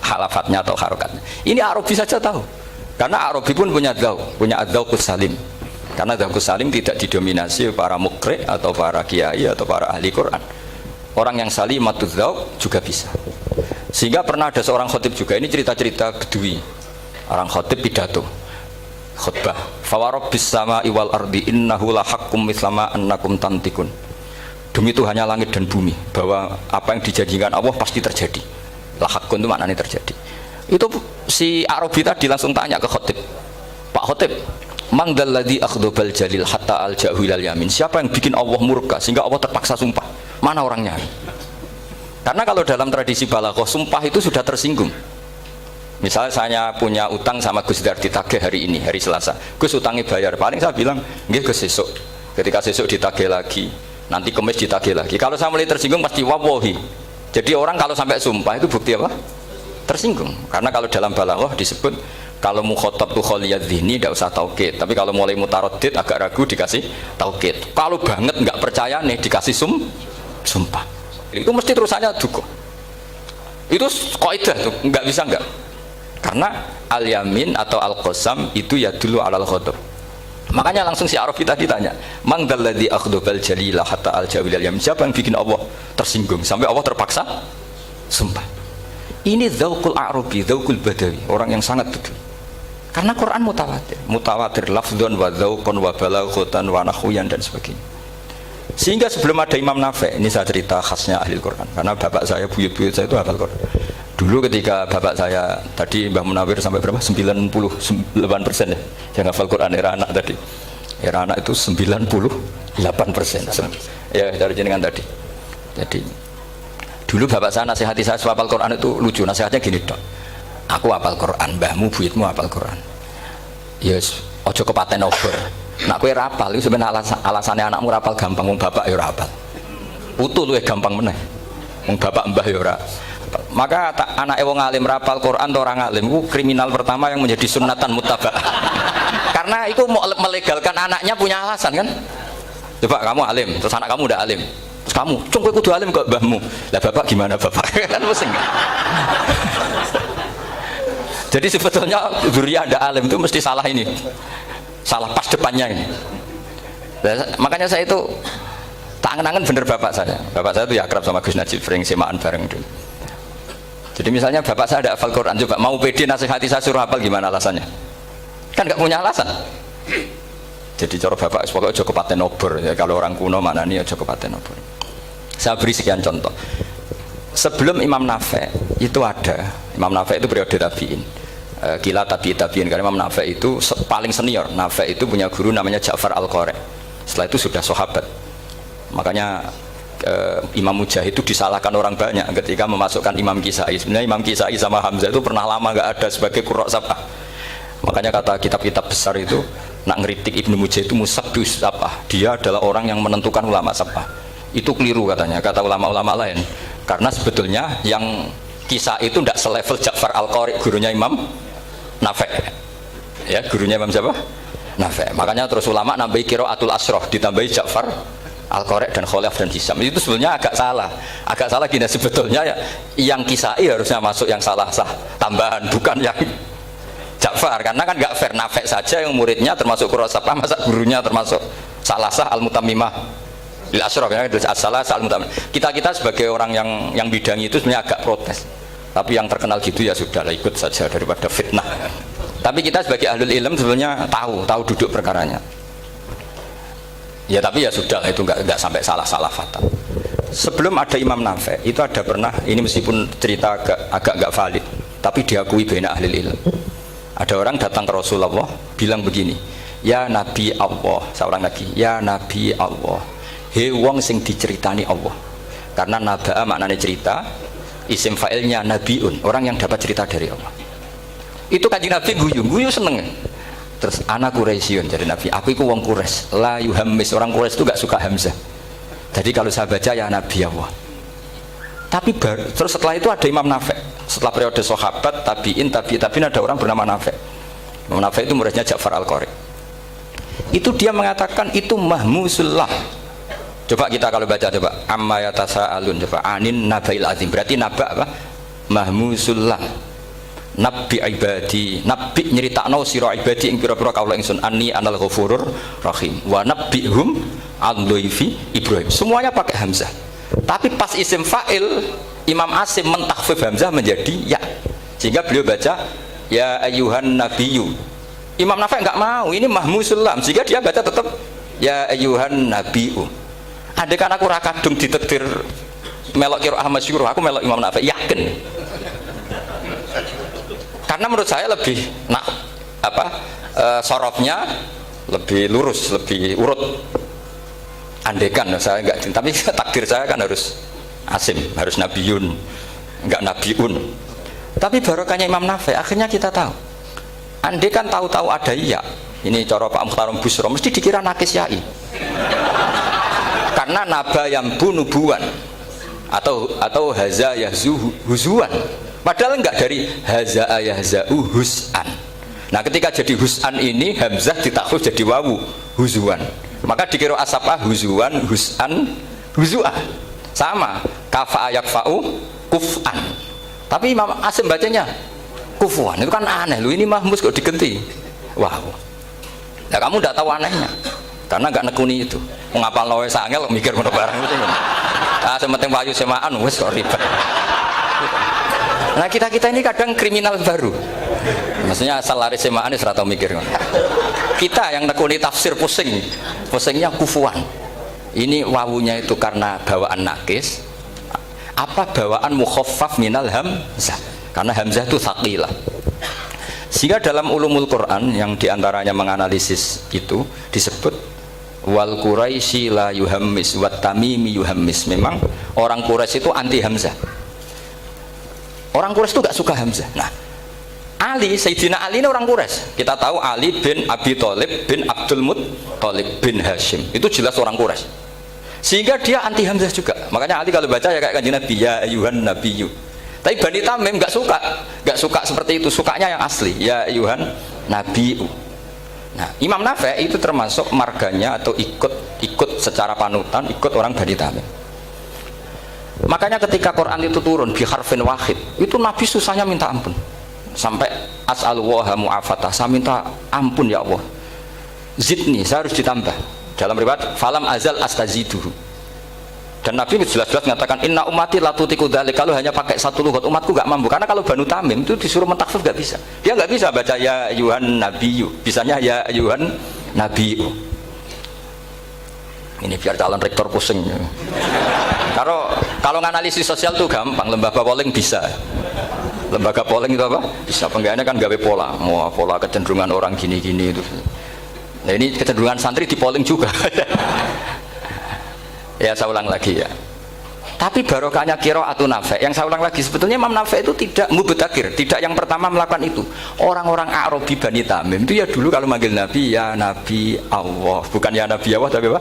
halafatnya atau harokatnya, ini Arabi saja tahu, karena Arabi pun punya adzauqus salim, karena adzauqus salim tidak didominasi para mukri atau para kiai atau para ahli Quran. Orang yang salimatuz dzauq juga bisa. Sehingga pernah ada seorang khotib juga, ini cerita-cerita Bedui, orang khotib pidato khutbah, fawarabbis samai wal ardi innahu la haqqum mislama annakum tantikun. Demi Tuhannya langit dan bumi, bahwa apa yang dijanjikan Allah pasti terjadi. La haqqun itu maknanya terjadi. Itu si Arabi tadi langsung tanya ke khotib, Pak Khotib, mang dalladzi akhdhabal jalil hatta al-ja'hu ilal yamin. Siapa yang bikin Allah murka sehingga Allah terpaksa sumpah? Mana orangnya? Karena kalau dalam tradisi balaghah sumpah itu sudah tersinggung. Misalnya saya punya utang sama Gus Dar ditagih hari ini, hari Selasa. Gus utangnya bayar, paling saya bilang nggih Gus sesuk. Ketika sesuk ditagih lagi, nanti Kamis ditagih lagi. Kalau saya mulai tersinggung pasti wawahi. Jadi orang kalau sampai sumpah itu bukti apa? tersinggung. Karena kalau dalam balaghah disebut kalau mukhatab tuh kholiyad dzihni tidak usah taukid, tapi kalau mulai mutaraddid agak ragu dikasih taukid. Kalau banget nggak percaya nih dikasih sumpah. Itu mesti terusannya duga. Itu kaidah tuh, nggak bisa nggak. Karena al yamin atau al qasam itu ya dulu alal ghadab. Makanya langsung si Arafi tadi tanya, "Man dzalladzi akhdabal jalila hatta al jawil al yamin?" Siapa yang bikin Allah tersinggung sampai Allah terpaksa sumpah? Ini dzauqul a'rabi, dzauqul badawi, orang yang sangat betul. Karena Quran mutawatir lafdzun wa dzauqun wa balaghatan wa nahwiyan dan sebagainya. Sehingga sebelum ada Imam Nafi', ini saya cerita khasnya ahli Quran, karena bapak saya, buyut-buyut saya itu hafal Quran. Dulu ketika bapak saya tadi Mbah Munawir sampai berapa? 98% ya. Yang hafal Quran era anak tadi. Era anak itu 98%. Ya, dari jenengan tadi. Jadi dulu bapak saya nasihati saya hafal Quran itu lucu. Nasihatnya gini, "Dok. Aku hafal Quran, mbahmu buyutmu hafal Quran. Yes, ojo kepaten obor. Nak kowe rapal itu sebenarnya alasannya anakmu rapal gampang, wong bapak ya rapal. Utuh luwih gampang meneh. Wong bapak mbah ya ora. Maka anak wong alim rapal Quran atau orang alim itu kriminal pertama yang menjadi sunatan mutabak. Karena itu melegalkan anaknya punya alasan kan. Coba kamu alim, terus anak kamu udah alim, terus kamu cung kowe kudu alim kok mbahmu. Lah bapak gimana bapak? Kan pusing. Jadi sebetulnya dzurriyyah ada alim itu mesti salah ini, salah pas depannya ini. Makanya saya itu tak angen-angen bener bapak saya. Bapak saya itu ya akrab sama Gus Najib, sering semaan bareng dulu. Jadi misalnya bapak saya ada hafal Quran, coba mau pede nasihati saya suruh hafal gimana alasannya? Kan nggak punya alasan. Jadi cara bapak pokoknya ojo kepaten obor ya, kalau orang kuno mana nih ojo kepaten obor. Saya beri sekian contoh. Sebelum Imam Nafi' itu ada, Imam Nafi' itu periode tabi'in. Kila tabi'in karena Imam Nafi' itu paling senior. Nafi' itu punya guru namanya Ja'far Al-Qari. Setelah itu sudah sahabat. Makanya Imam Mujahid itu disalahkan orang banyak ketika memasukkan Imam Kisai. Sebenarnya Imam Kisai sama Hamzah itu pernah lama nggak ada sebagai qurra sab'ah. Makanya kata kitab-kitab besar itu nak ngeritik Ibnu Mujahid itu musabbih sab'ah. Dia adalah orang yang menentukan ulama sab'ah. Itu keliru katanya, kata ulama-ulama lain. Karena sebetulnya yang Kisai itu tidak selevel Ja'far Al-Qari, gurunya Imam Nafi'. Ya, gurunya Imam siapa? Nafi'. Makanya terus ulama nambahi qiraatul asroh, ditambahi Ja'far Al-Qari dan Khalaf dan Hisam. Itu sebenarnya agak salah gini sebetulnya ya, yang Kisai harusnya masuk yang salah tambahan, bukan yang Ja'far, karena kan nggak fair. Nafi' saja yang muridnya termasuk qurra sab'ah, masa gurunya termasuk salasah al-mutammimah bil asyraf, ya, salasah al-mutammimah. Kita sebagai orang yang bidangi itu sebenarnya agak protes, tapi yang terkenal gitu ya sudahlah, ikut saja daripada fitnah. Tapi kita sebagai ahlul ilm sebenarnya tahu duduk perkaranya. Ya tapi ya sudah, itu nggak sampai salah fatal. Sebelum ada Imam Nafi' itu ada pernah, ini meskipun cerita agak nggak valid, tapi diakui baina ahli ilm. Ada orang datang ke Rasulullah bilang begini, "Ya Nabi Allah," seorang lagi, "Ya Nabi Allah, he wong sing diceritani Allah." Karena naba maknanya cerita, isim fa'ilnya nabiun, orang yang dapat cerita dari Allah. Itu Kanjeng Nabi guyu seneng. Terus anak Quraisyun, jadi Nabi, aku itu wong Quraisy, la yuhammis, orang Quraisy itu gak suka hamzah. Jadi kalau saya baca ya Nabi Allah. Tapi terus setelah itu ada Imam Nafi'. Setelah periode sahabat, tabi'in ada orang bernama Nafi'. Imam Nafi' itu muridnya Ja'far Al-Qari. Itu dia mengatakan itu mahmusullah. Coba kita kalau baca coba amma yatasaalun, coba anin nabail azim, berarti naba apa? Mahmusullah. Nabi ibadi, nabi nyeritakno sira ibadi ing pira-pira kaula ingsun anni anal ghafurur rahim wa nabbihum an dhaifi Ibrahim. Semuanya pakai hamzah. Tapi pas isim fa'il Imam Asim mentakhfif hamzah menjadi ya. Sehingga beliau baca ya ayyuhan nabiyyu. Imam Nafi' enggak mau, ini mahmusullah. Sehingga dia baca tetap ya ayyuhan nabiyyu. Andai kan aku ra kadung ditekdir melok qiraah masyhur, aku melok Imam Nafi', yakin. Karena menurut saya lebih sorofnya lebih lurus, lebih urut. Andekan saya enggak, tapi takdir saya kan harus Asim, harus Nabiyun, enggak Nabiun. Tapi barokahnya Imam Nafi', akhirnya kita tahu. Andekan tahu-tahu ada iya, ini cara Pak Mukhtarom Busro, mesti dikira nakis yai. Karena naba yang bunubuan atau haza yahzu huzuan. Padahal enggak, dari haza'a yahza'u hus'an. Nah ketika jadi hus'an ini hamzah ditakhfif jadi wawu huzuan. Maka dikira asapa huzuan, hus'an, huzu'ah. Sama kafa'a yakfa'u kuf'an. Tapi Imam Asim bacanya kufuan. Itu kan aneh lu, ini mahmus kok digenti. Wow. Nah kamu enggak tahu anehnya. Karena enggak nekuni itu. Mengapa lawe sangel mikir ngono barang itu. Ah sementing wayu semaan wis kok ribet. Nah kita ini kadang kriminal baru. Maksudnya asal lari semaan wis ora tau mikir. Kita yang nekuni tafsir pusingnya kufuan. Ini wawunya itu karena bawaan nakis, apa bawaan mukhaffaf minal hamzah? Karena hamzah itu tsaqilah. Sehingga dalam ulumul Quran yang diantaranya menganalisis itu disebut wal Quraisy la yuhammis wat tamimi yuhammis. Memang orang Quraisy itu anti hamzah. Orang Quraisy itu gak suka hamzah. Nah, Ali, Sayyidina Ali ini orang Quraisy. Kita tahu Ali bin Abi Thalib bin Abdul Muttalib bin Hashim. Itu jelas orang Quraisy. Sehingga dia anti hamzah juga. Makanya Ali kalau baca ya kayak Kanjeng Nabi, ya ayyuhan nabiyyu. Tapi Bani Tamim nggak suka seperti itu. Sukanya yang asli, ya ayyuhan nabiyyu. Nah, Imam Nafi' itu termasuk marganya atau ikut secara panutan, ikut orang Bani Tamim. Makanya ketika Quran itu turun bi harfin wahid, itu Nabi susahnya minta ampun. Sampai as'alullaha mu'afatah, saya minta ampun ya Allah. Zidni, saya harus ditambah. Dalam riwayat falam azal astaziduhu. Dan Nabi jelas-jelas mengatakan inna ummati la tutiku dzalik, kalau hanya pakai satu lughat umatku gak mampu. Karena kalau Banu Tamim itu disuruh mentakfif gak bisa. Dia gak bisa baca ya ayyuhan nabiyyu, bisanya ya ayyuhan nabiyyu. Ini biar calon rektor pusing. Kalau nganalisis sosial tuh gampang, lembaga polling bisa. Lembaga polling itu apa? Bisa. Penggawaannya kan gawe pola, mau pola kecenderungan orang gini-gini itu. Nah ini kecenderungan santri di polling juga. Ya saya ulang lagi ya. Tapi barokahnya qiraatun Nafi'. Yang saya ulang lagi, sebetulnya Imam Nafi' itu tidak mubtadikir, tidak yang pertama melakukan itu. Orang-orang Arabi Bani Tamim itu ya dulu kalau manggil Nabi ya Nabi Allah, bukan ya Nabi Allah tapi apa?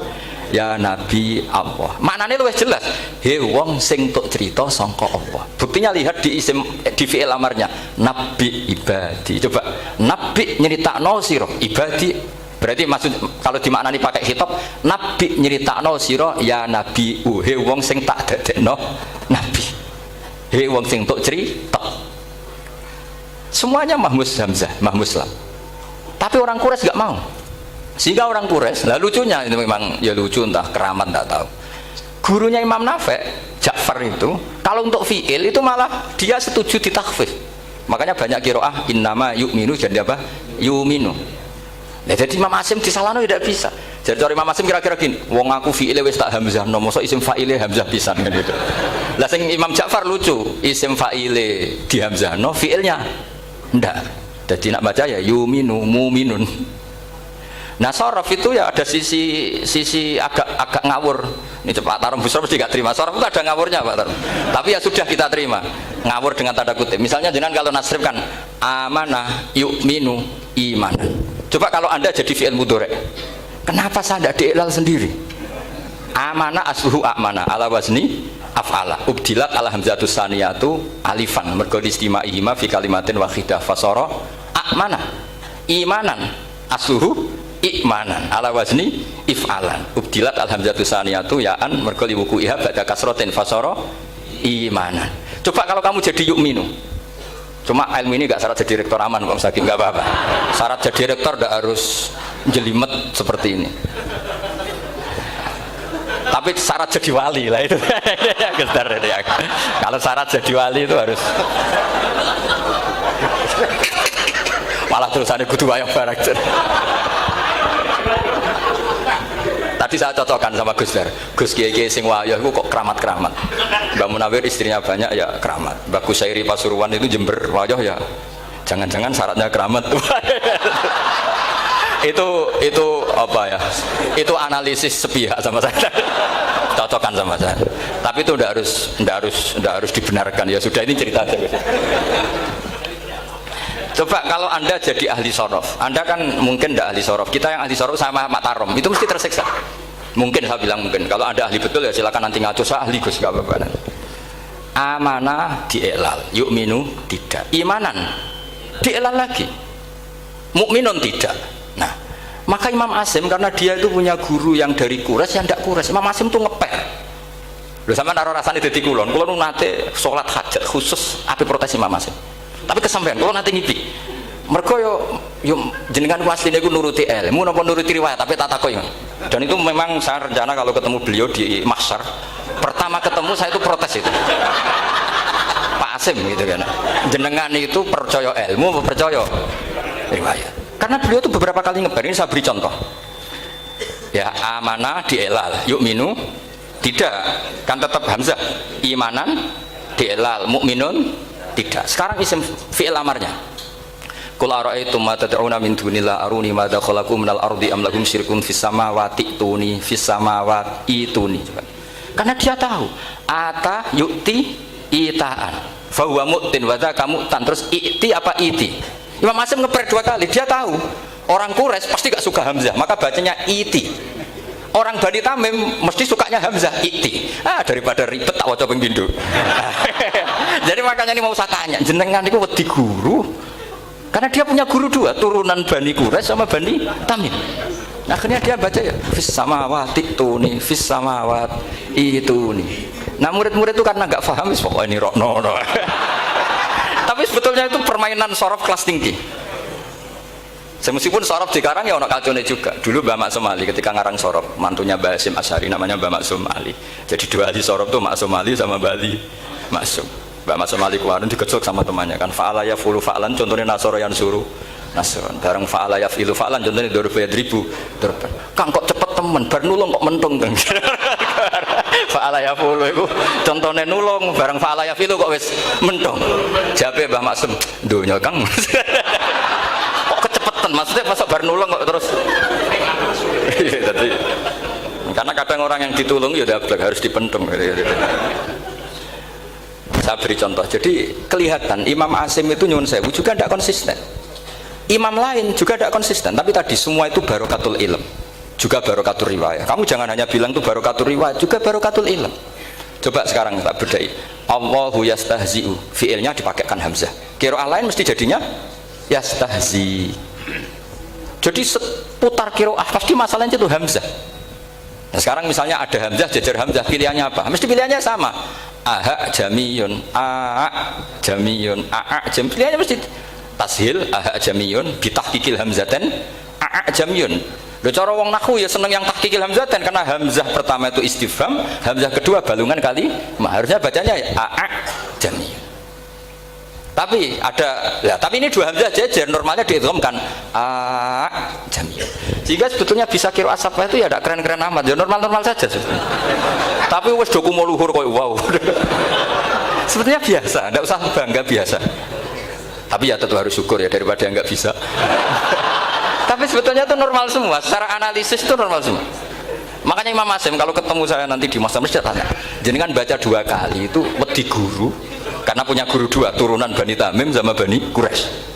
Ya Nabi Allah. Maknanya luwih jelas. He wong sing tok cerita sangka Allah. Buktinya lihat di isim di fi'il amarnya. Nabi ibadi. Coba Nabi nyeritakno sira ibadi. Berarti maksud kalau dimaknani pakai khitab, Nabi nyeritakno sira ya Nabi he wong sing tak dadekno Nabi. He wong sing tok cerita. Semuanya mahmus hamzah, mahmus lam. Tapi orang Quraisy gak mau. Sehingga orang Quraisy, lah lucunya itu memang ya lucu, entah keramat enggak tahu. Gurunya Imam Nafi', Ja'far itu, kalau untuk fi'il itu malah dia setuju ditakhfif. Makanya banyak qiraah innama yu'minu jadi apa? Yu'minu. Nah, jadi Imam Asim disalahno tidak bisa. Jadi cara Imam Asim kira-kira gini, wong aku fi'ile wis tak hamzah, no mosok isim fa'ile hamzah pisan kan gitu. Lah sing Imam Ja'far lucu, isim fa'ile di hamzah, no fi'ilnya ndak. Jadi nak baca ya yuminu muminun. Nah sorof itu ya ada sisi agak ngawur. Ini Pak Tarum Busro mesti gak terima. Sorof itu ada ngawurnya Pak Tarum. Tapi ya sudah kita terima. Ngawur dengan tanda kutip. Misalnya jangan kalau nasrif kan amanah yu'minu imanan. Coba kalau Anda jadi fi'il mudhari', kenapa saya tidak diiklal sendiri? Amanah asluhu amana ala wazni af'ala ubdilat ala hamzatus saniyatu alifan mergo istima'ihima fi kalimatin wahidah fasara amana imanan asluhu imanan ala wazni if'alan ubdilat al hamzatus saniyatu ya'an mergo liwuku'iha ba'da kasratin fasara imanan. Coba kalau kamu jadi yu'minu. Cuma ilmu ini gak syarat jadi rektor aman Pak Sakim, gak apa-apa. Syarat jadi rektor gak harus jelimet seperti ini. Tapi syarat jadi wali lah itu. Kalau syarat jadi wali itu harus malah terusannya kudu wayang barang. Tadi saya cocokkan sama Gus Dar. Gus Kiai sing wayah itu kok keramat-keramat. Mbak Munawir istrinya banyak ya keramat. Mbak Kusairi Pasuruan itu Jember wayah ya. Jangan-jangan syaratnya keramat. itu apa ya? Itu analisis sepihak sama saya. Cocokkan sama saya. Tapi itu ndak harus dibenarkan ya. Sudah ini cerita aja. Coba kalau Anda jadi ahli sorof, Anda kan mungkin tidak ahli sorof. Kita yang ahli sorof sama Mak Tarom itu mesti tersiksa. Mungkin saya bilang mungkin. Kalau Anda ahli betul ya silakan nanti ngaco, saya ahli Gus, gak apa-apa. Amanah dielal, yu'minu tidak. Imanan dielal lagi, mukminun tidak. Nah, maka Imam Asim karena dia itu punya guru yang dari Quraisy yang tidak Quraisy, Imam Asim tuh ngepel. Lho sampean naruh rasane dadi kulon nate salat hajat khusus ape protes Imam Asim. Tapi kesampean kulon nate ngipi. Mergo yo jenengan asline iku nuruti ilmu napa nuruti riwayat, tapi tak takoki. Dan itu memang saya rencana kalau ketemu beliau di mahsyar, pertama ketemu saya itu protes itu. Pak Asim gitu kan. Jenengan itu percaya ilmu apa percaya riwayat? Karena beliau itu beberapa kali ngebar, ini saya beri contoh. Ya, amanah dielal, yu'minu tidak. Kan tetap hamzah. Imanan dielal, mukminun tidak. Sekarang isim fi'il amarnya. Qul ara'aytum ma tad'una min dunillah aruni ma khalaqu minal ardi am lahum syirkun fis samawati tuni fis samawati tuni. Karena dia tahu ata yu'ti itaan fa huwa mu'tin wa dzaka mu'tan. Terus i'ti apa iti? Imam Asim ngeper 2 kali. Dia tahu orang Quraisy pasti gak suka hamzah, maka bacanya iti. Orang Bani Tamim mesti sukanya hamzah, iti. Daripada ribet tak waca ping pindho. Jadi makanya ini mau saya tanya, jenengan niku wedi guru. Karena dia punya guru 2, turunan Bani Quraisy sama Bani Tamim. Nah, akhirnya dia baca ya fis samawati tuni fis samawati tuni. Nah, murid-murid itu karena nggak paham wis pokoknya ini rokno. Tapi sebetulnya itu permainan sorof kelas tinggi. Meskipun sorof dikarang ya ono kacone juga. Dulu Mbah Maksum Ali ketika ngarang sorof, mantunya Mbah Hasyim Asy'ari namanya Mbah Maksum Ali. Jadi 2 ahli sorof tuh Maksum Ali sama Mbah Ali Maksum. Mbak Maksum Ali kemarin dikecok sama temannya kan, fa'ala yafulu fa'lan contohnya nasoro yang suruh nasron, bareng fa'ala yafilu fa'lan contohnya dorba yadribu dorban. Kang kok cepet temen bar nulung kok mentung kan. Fa'ala yafulu itu contohnya nulung, bareng fa'ala yafilu kok wis mentung. Jabe Mbah Maksum donya Kang. Kok kecepetan, maksudnya pas bar nulung kok terus. Jadi karena kadang orang yang ditulung ya harus dipentung. Saya beri contoh, jadi kelihatan Imam Asim itu nyuwun sewu juga tidak konsisten, imam lain juga tidak konsisten, tapi tadi semua itu barokatul ilm, juga barokatul riwayat. Kamu jangan hanya bilang itu barokatul riwayat, juga barokatul ilm. Coba sekarang tak bedai, Allahu yastahzi'u, fi'ilnya dipakaikan hamzah, qiraah lain mesti jadinya yastahzi. Jadi seputar qiraah pasti masalahnya itu hamzah. Nah, sekarang misalnya ada hamzah jajar hamzah, pilihannya apa? Mesti pilihannya sama. Aha jamiyun, jamiyun, jam. Pilihannya mesti tashil, jamiyun, bitahqiqil hamzaten, jamiyun. Lho cara wong nahwu ya seneng yang tahqiqil hamzaten karena hamzah pertama itu istifham, hamzah kedua balungan kali, harusnya bacanya jamiyun. Tapi ada, ya, tapi ini 2 hamzah jajar, normalnya diidghamkan jamiyun. Sehingga sebetulnya bisa qiraat sapa itu ya tidak keren-keren amat, ya normal-normal saja sebetulnya. Tapi wis doku mau luhur koyo wow. Sebetulnya biasa, tidak usah bangga, biasa. Tapi ya tetap harus syukur ya daripada yang nggak bisa. Tapi sebetulnya itu normal semua, secara analisis itu normal semua. Makanya Imam Asim kalau ketemu saya nanti di masa mesti tanya, jenengan baca 2 kali itu wedi guru, karena punya guru 2, turunan Bani Tamim sama Bani Quraisy.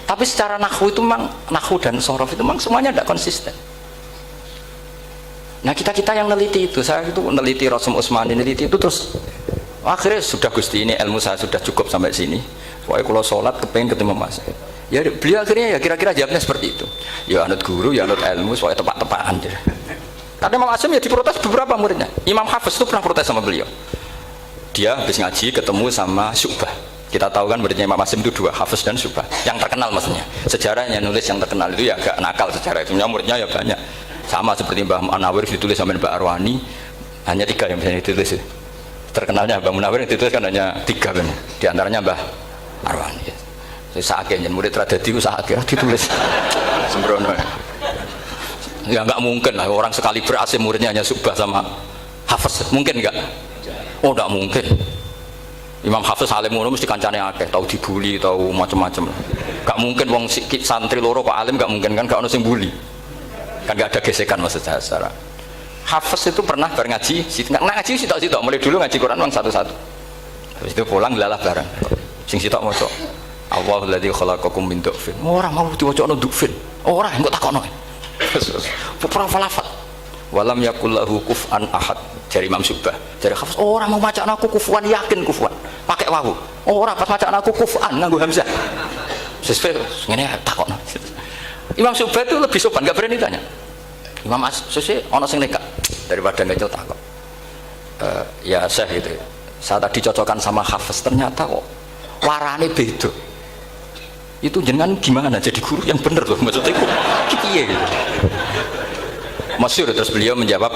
Tapi secara nahwu itu memang, nahwu dan sorof itu memang semuanya tidak konsisten. Nah kita yang neliti itu, saya itu neliti Rasul Utsmani, neliti itu terus akhirnya sudah Gusti ini ilmu saya sudah cukup sampai sini. Pokoknya kalau sholat kepengen ketemu Mas. Ya beliau akhirnya ya kira-kira jawabnya seperti itu. Ya anut guru, ya anut ilmu, soalnya tepat-tepatan. Karena Imam Asim ya diprotes beberapa muridnya. Imam Hafiz itu pernah protes sama beliau. Dia habis ngaji ketemu sama Syu'bah. Kita tahu kan muridnya Imam Asim itu 2, Hafiz dan Syu'bah. Yang terkenal maksudnya. Sejarahnya nulis yang terkenal itu ya agak nakal sejarah itu. Muridnya ya banyak. Sama seperti Mbah Munawir ditulis sama Mbak Arwani, hanya 3 yang bisa ditulis. Terkenalnya Mbah Munawir yang ditulis kan hanya 3 kan. Di antaranya Mbah Arwani. Sakit yang murid tradadi itu sakit ditulis. Sembrono. Ya nggak mungkin lah orang sekali berasih muridnya hanya Syu'bah sama Hafiz. Mungkin nggak? Oh nggak mungkin. Imam Hafiz alim ngono mesti kancane akeh, tahu dibully, tahu macam-macam. Nggak mungkin wong santri loro kok alim, nggak mungkin kan, nggak ono sing bully. Kan nggak ada gesekan maksud saya secara. Hafiz itu pernah ngaji, ngaji sitok-sitok, mulai dulu ngaji Quran wong satu-satu. Habis itu pulang lalah bareng. Sing sitok maca Allahul ladzi khalaqakum min dhufin. Ora mau diwacana dhufin. Ora engko takokno. Beberapa lafaz. walam yakul lahu kuf'an ahad. Dari Imam Subah, dari Hafiz, orang mau macaan aku kufuan, yakin kufuan pakai wawu, orang pas macaan aku kuf'an nganggo hamzah. Sesuai ngene takon. Imam Subah itu lebih sopan, nggak berani tanya. Imam As-Susi ono sing nekat daripada ngecel takon. Ya Syekh gitu. Saya tadi cocokkan sama Hafiz, ternyata kok warane beda. Itu jenengan gimana jadi guru yang bener loh, maksudnya piye gitu. Masyhur, terus beliau menjawab,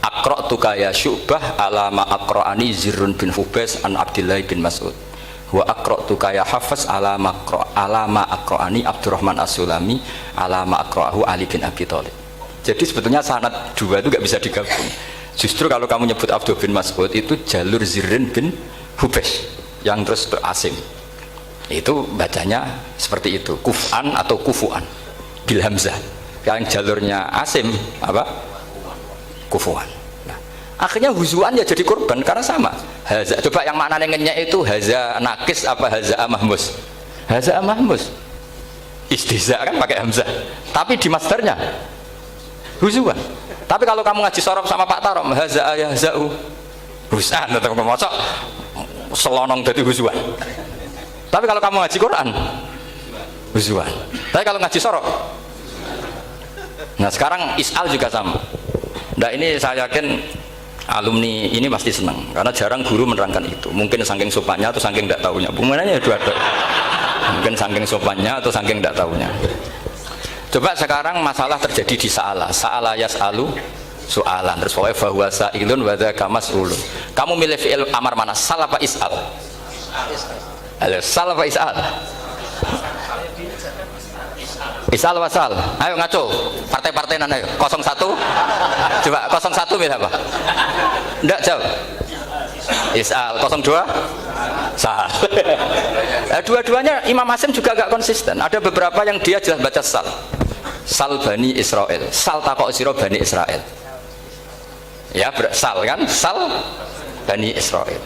aqra'tuka ya Syu'bah ala ma aqra'ani Zirrun bin Hubais an Abdillah bin Mas'ud wa aqra'tuka ya Hafiz ala ma aqra'ani Abdurrahman As-Sulami ala ma aqra'ahu Ali bin Abi Thalib. Jadi sebetulnya sanad dua itu gak bisa digabung. Justru kalau kamu nyebut Abdul bin Mas'ud itu jalur Zirrun bin Hubais yang terus Asim, itu bacanya seperti itu, kuf'an atau kufu'an bil hamzah. Yang jalurnya Asim apa? Kufu'an. Nah, akhirnya huzuan ya jadi korban karena sama. Haza, coba yang mana ngenyek itu haza nakis apa haza mahmus? Haza mahmus. Istihza kan pakai hamzah. Tapi di masdarnya huzuan. Tapi kalau kamu ngaji sorof sama Pak Tarom, haza ayahza'u husan atau ngomong selonong dari huzuan. Tapi kalau kamu ngaji Quran huzuan. Tapi kalau ngaji sorof, nah sekarang is'al juga sama. Nah ini saya yakin alumni ini pasti senang karena jarang guru menerangkan itu. Mungkin saking sopannya atau saking tidak tahunya. Bagaimana dua-dua. Mungkin saking sopannya atau saking tidak tahunya. Coba sekarang masalah terjadi di sa'ala yas'alu soalan, terus pokoknya bahwa sa'ilun wa dzaka mas'ulun. Kamu milih fi'il amar mana? Sal apa is'al? Sal apa is'al? Is'al wasal. Ayo ngaco. Partai-partainan ayo. 01. Coba 01 milih apa? Enggak jawab. Is'al. 02. Sal. Dua-duanya Imam Asim juga agak konsisten. Ada beberapa yang dia jelas baca sal. Sal Bani Israel. Sal takok sira Bani Israel. Ya, sal kan? Sal Bani Israel.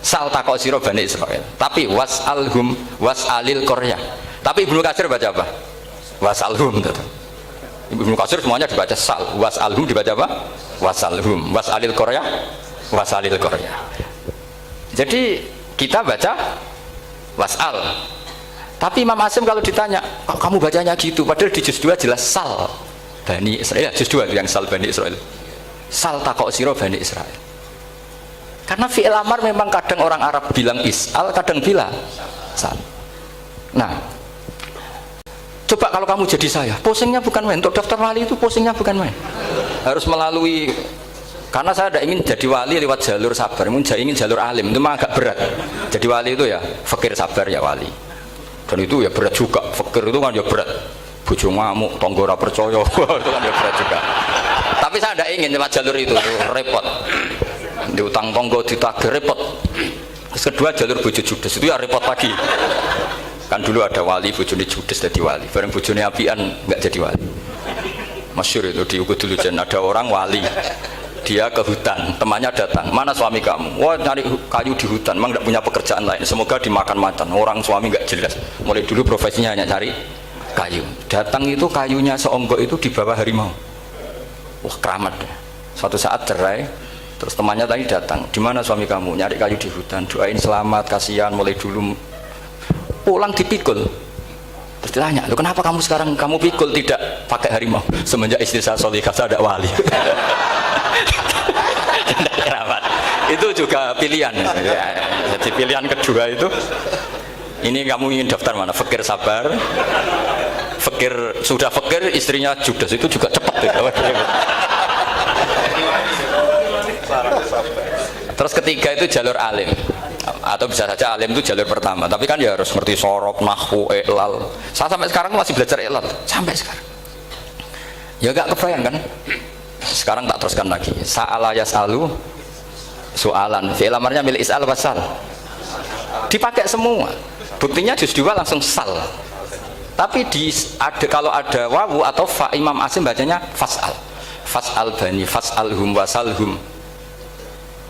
Sal takok sira Bani Israel. Tapi was'alhum was'alil qaryah. Tapi Ibnu Katsir baca apa? Was'alhum. Ibnu Katsir semuanya dibaca sal. Was'alhum dibaca apa? Was'alhum. Was'alil qaryah. Was'alil qaryah. Jadi kita baca was'al. Tapi Imam Asim kalau ditanya, kok kamu bacanya gitu? Padahal di juz 2 jelas sal Bani Israel. Juz 2 yang sal Bani Israel. Sal takok sira Bani Israel. Karena fi'il amar memang kadang orang Arab bilang is'al, kadang bilang sal. Nah, coba kalau kamu jadi saya, pusingnya bukan main. Untuk daftar wali itu pusingnya bukan main. Harus melalui, karena saya tidak ingin jadi wali lewat jalur sabar, ingin jalur alim, itu memang agak berat. Jadi wali itu ya fakir sabar ya wali. Dan itu ya berat juga, fakir itu kan ya berat. Bojo ngamuk, tonggo ora percaya, itu kan ya berat juga. Tapi saya tidak ingin lewat jalur itu repot. Diutang tonggo ditagih repot. Terus kedua jalur bojo judes itu ya repot lagi. Kan dulu ada wali bojone judes jadi wali, bareng bojone apian nggak jadi wali. Masyhur itu di Ukudul Jan, ada orang wali, dia ke hutan, temannya datang, mana suami kamu? Wah nyari kayu di hutan, memang tidak punya pekerjaan lain, semoga dimakan macan. Orang suami nggak jelas, mulai dulu profesinya hanya cari kayu. Datang itu kayunya seonggok itu di bawah harimau. Wah keramat deh. Suatu saat cerai, terus temannya tadi datang, di mana suami kamu? Nyari kayu di hutan, doain selamat, kasihan, mulai dulu. Pulang dipikul. Terus ditanya, loh kenapa kamu sekarang kamu pikul tidak pakai harimau? Semenjak istri saya solihah saya ada wali. Itu juga pilihan. Jadi pilihan kedua itu, ini kamu ingin daftar mana? Fakir sabar, fakir sudah fakir, istrinya judes, itu juga cepat. Terus ketiga itu jalur alim, atau bisa saja alim itu jalur pertama, tapi kan ya harus ngerti sorok, nahwu, i'lal. Saya sampai sekarang masih belajar i'lal sampai sekarang. Ya gak kebayang kan? Sekarang tak teruskan lagi. Sa'ala yas'alu soalan, fi'il amarnya milik is'al wasal. Dipakai semua. Buktinya juz 2 langsung sal. Tapi kalau ada wawu atau fa, Imam Asim bacanya fas'al. Fas'al bani, fas'alhum wasalhum.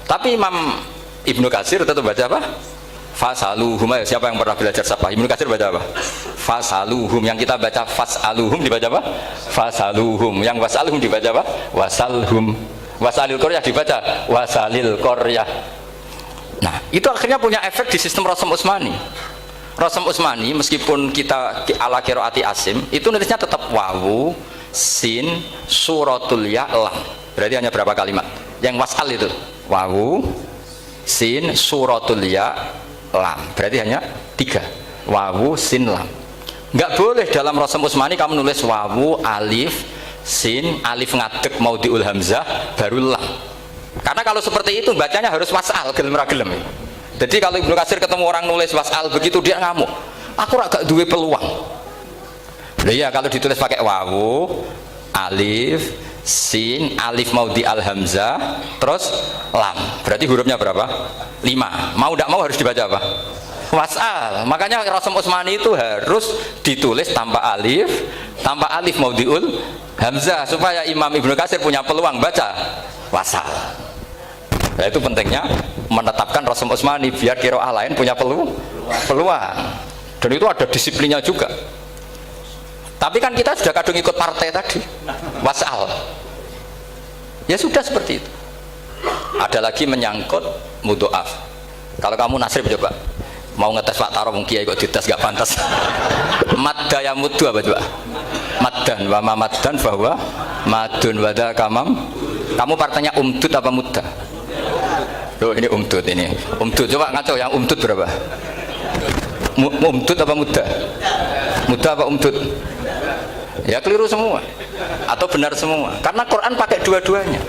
Tapi Imam Ibnu Katsir tetap baca apa? Fasaluhum. Ayo, siapa yang pernah belajar Sabah? Ibnu Katsir baca apa? Fasaluhum. Yang kita baca fasaluhum dibaca apa? Fasaluhum. Yang wasaluhum dibaca apa? Wasalhum. Wasalil Qaryah dibaca wasalil Qaryah. Nah, itu akhirnya punya efek di sistem Rasam Utsmani. Rasam Utsmani meskipun kita ala qiraati Asim, itu nulisnya tetap wawu, sin, suratul ya, lam. Berarti hanya berapa kalimat? Yang wasal itu wawu, sin, suratul ya, lam. Berarti hanya 3. Wawu, sin, lam. Enggak boleh dalam Rasam Utsmani kamu nulis wawu, alif, sin, alif ngadeg mau diul hamzah baru lam. Karena kalau seperti itu bacanya harus wasal, gelem ra gelem. Jadi kalau Ibnu Katsir ketemu orang nulis wasal begitu dia ngamuk. Aku agak duwe peluang. Nah, iya kalau ditulis pakai wawu, alif, sin, alif mau di al hamzah, terus lam. Berarti hurufnya berapa? 5. Mau tidak mau harus dibaca apa? Wasal. Makanya Rasam Utsmani itu harus ditulis tanpa alif mau diul hamzah supaya Imam Ibnu Katsir punya peluang baca wasal. Nah, itu pentingnya menetapkan Rasam Utsmani biar qiraah lain punya peluang. Dan itu ada disiplinnya juga. Tapi kan kita sudah kadung ikut partai tadi, wasal. Ya sudah seperti itu. Ada lagi menyangkut mudhoaf. Kalau kamu nasrib coba, mau ngetes Pak Taro mungkin kok dites gak pantas. Madda ya muddu apa coba? Maddan wa ma maddan bahwa madun wada kamam. Kamu partainya umdud apa mudda? Loh ini umdud ini. Umdud coba ngaco yang umdud berapa? Umdud apa mudda? Mudda apa umdud? Ya keliru semua atau benar semua. Karena Quran pakai dua-duanya.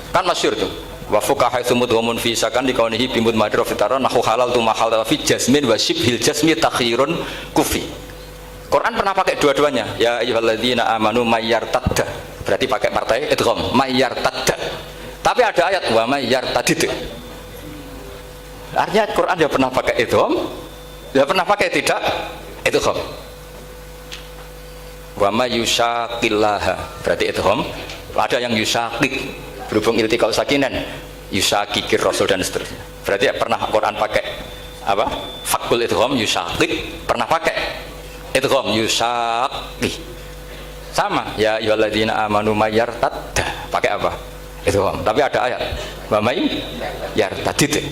Kan masyhur tuh. Wa fuqaha mudghamun fi sakan dikaunihi bimud madra fitaran nahu halal tu mahal fi jasmin wa shibhil jasmi takhirun kufi. Quran pernah pakai dua-duanya. Ya ayyuhalladzina amanu mayyartadda. Berarti pakai partai idgham mayyartadda. Tapi ada ayat wa mayyartadid. Artinya Quran dia pernah pakai idgham, dia pernah pakai tidak idgham. Wa mayyushaqillaha. Berarti idgham. Ada yang yusyaqik berhubung iltiqau sakinan, yusyaqikir rasul dan seterusnya. Berarti pernah Quran pakai apa? Fakul idgham yusyaqik, pernah pakai idgham yusyaqi. Sama ya ayyuhalladzina amanu mayyartadda pakai apa? Idgham. Tapi ada ayat wa may yartadid.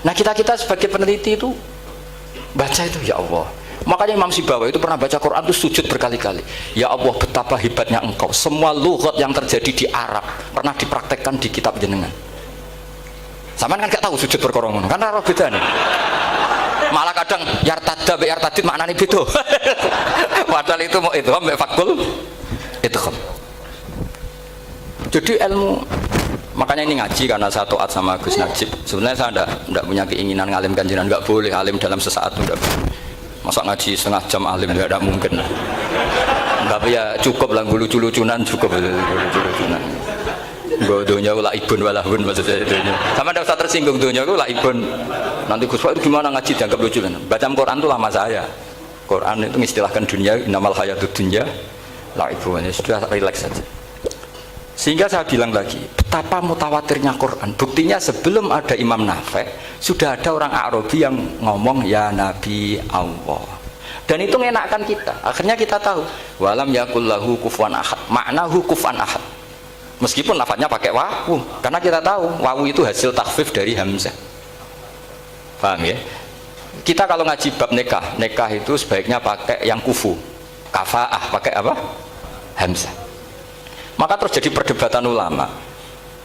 Nah, kita sebagai peneliti itu baca itu ya Allah. Makanya Imam Sibawi itu pernah baca Quran itu sujud berkali-kali. Ya Allah, betapa hebatnya engkau. Semua lughat yang terjadi di Arab pernah dipraktekkan di kitab jenengan. Saman kan gak tahu sujud berkorongan, karena roh beda nih. Malah kadang yartadda be yartadid maknanya beda. Padahal itu mau idgham be fakul idgham. Jadi ilmu, makanya ini ngaji karena saya taat sama Gus Najib. Sebenarnya saya enggak punya keinginan ngalimkan jenengan, enggak boleh alim dalam sesaat udah. Masa ngaji setengah jam alim enggak ada mungkin. Tapi ya cukup lah lucu-lucunan cukup lucu-lucunan. Nggo donya la ibun walahun maksudnya itu. Sama ndak usah tersinggung donya ku la ibun. Nanti Gus itu gimana ngaji dianggap lucu kan. Baca Quran itu lama saya. Quran itu mengistilahkan dunia inamal hayatud dunya la ibun. Sudah relax saja. Sehingga saya bilang lagi, betapa mutawatirnya Quran. Buktinya sebelum ada Imam Nafi' sudah ada orang Arabi yang ngomong ya Nabi Allah. Dan itu mengenakkan kita. Akhirnya kita tahu walam yakullahu kufuwan ahad. Maknahu kufuwan ahad. Meskipun lafadznya pakai wawu, karena kita tahu wawu itu hasil takhfif dari hamzah. Paham ya? Kita kalau ngaji bab nikah, nikah itu sebaiknya pakai yang kufu. Kafaah pakai apa? Hamzah. Maka terjadi perdebatan ulama.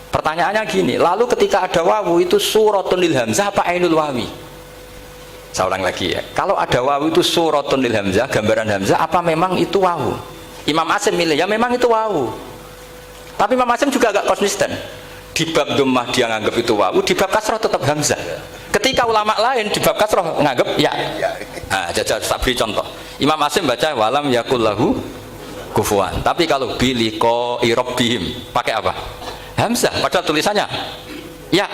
Pertanyaannya gini, lalu ketika ada wawu itu suratun lil hamzah apa ainul wawi? Saya ulang lagi ya. Kalau ada wawu itu suratun lil hamzah, gambaran hamzah, apa memang itu wawu? Imam Asim milih, ya memang itu wawu. Tapi Imam Asim juga agak konsisten. Di bab dhammah dia nganggap itu wawu, di bab kasrah tetap hamzah. Ketika ulama lain di bab kasrah nganggap ya. Nah, jajal tak beri contoh. Imam Asim baca walam yakullahu kufuwan. Tapi kalau biliko irobihim pakai apa? Hamzah. Padahal tulisannya ya.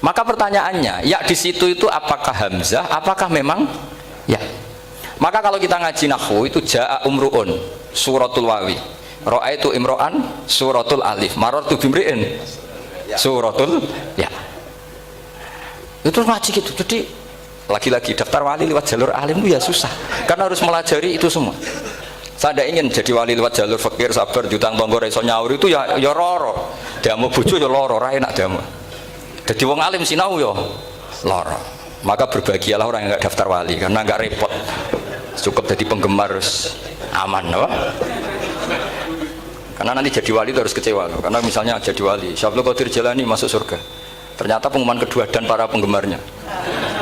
Maka pertanyaannya, ya di situ itu apakah hamzah? Apakah memang ya? Maka kalau kita ngaji nahwu itu jaa umruun suratul wawi, ra'aitu imro'an suratul alif, marartu bimri'in suratul ya. Itu ngaji gitu. Jadi lagi-lagi daftar wali lewat jalur alim itu ya susah, karena harus melajari itu semua. Saya tidak ingin jadi wali lewat jalur fakir, sabar, jutang tonggo, reso nyaur itu ya roro. Dia mau bucu ya loro, rai nak dia mau. Jadi wong alim sinau ya loro. Maka berbahagialah orang yang nggak daftar wali, karena nggak repot. Cukup jadi penggemar harus aman, no? Karena nanti jadi wali itu harus kecewa, no? Karena misalnya jadi wali, Syabdul Qadir Jalani masuk surga, ternyata pengumuman kedua dan para penggemarnya.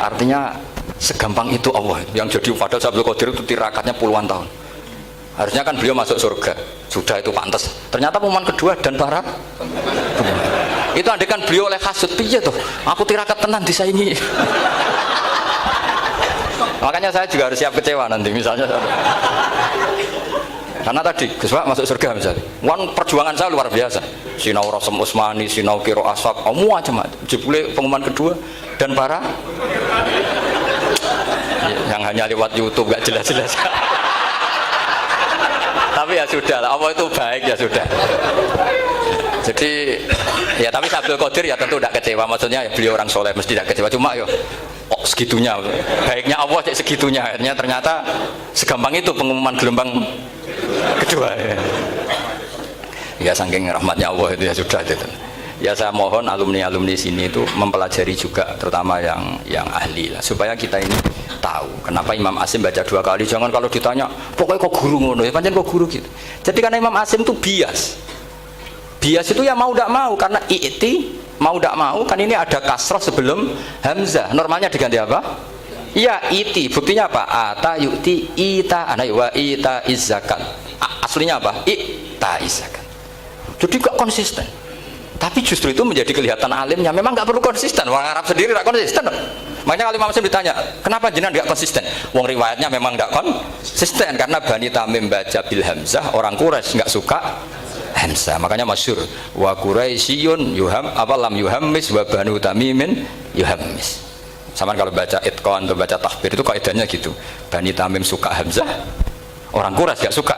Artinya segampang itu Allah yang jadi. Padahal Syabdul Qadir itu tirakatnya puluhan tahun. Harusnya kan beliau masuk surga, sudah itu pantas. Ternyata pengumuman kedua dan para penggemar. Itu andekan beliau oleh hasud, piye tuh? Aku tirakat tenan disaingi. Makanya saya juga harus siap kecewa nanti misalnya. Karena tadi Gus Pak masuk surga misalnya. Perjuangan saya luar biasa. Sinau Rasem Usmani, sinau Kiro Aswab, macam-macam. Jebule pengumuman kedua dan para yang hanya lewat YouTube gak jelas-jelas. Tapi ya sudah lah, Allah itu baik, ya sudah. Jadi ya, tapi Abdul Qadir ya tentu tidak kecewa, maksudnya ya, beliau orang soleh mesti tidak kecewa, cuma yo segitunya baiknya Allah segitunya, akhirnya ternyata segampang itu pengumuman gelombang kedua ya saking rahmatnya Allah itu ya sudah itu. Ya saya mohon alumni-alumni sini itu mempelajari juga, terutama yang ahli lah, supaya kita ini tahu kenapa Imam Asim baca 2 kali. Jangan kalau ditanya pokoknya kok guru ngono ya, pancen kok guru gitu. Jadi karena Imam Asim itu bias itu ya mau tidak mau, karena i'ti mau tidak mau kan ini ada kasroh sebelum hamzah, normalnya diganti apa? Iya iti, buktinya apa? Ata yu'ti ita ana wa ita izzakat. Aslinya apa? Ita izzakat. Jadi gak konsisten. Tapi justru itu menjadi kelihatan alimnya. Memang nggak perlu konsisten. Orang Arab sendiri nggak konsisten. Makanya kalau Imam Muslim ditanya, kenapa jenengan nggak konsisten? Wong riwayatnya memang nggak konsisten karena Bani Tamim baca bil hamzah, orang Quraisy nggak suka hamzah. Makanya masyhur wa Quraisyun yuham apalam yuhammis wa Banu Tamimin yuhammis. Sama kalau baca itqan atau baca tahbir itu kaidahnya gitu. Bani Tamim suka hamzah, orang Quraisy nggak suka.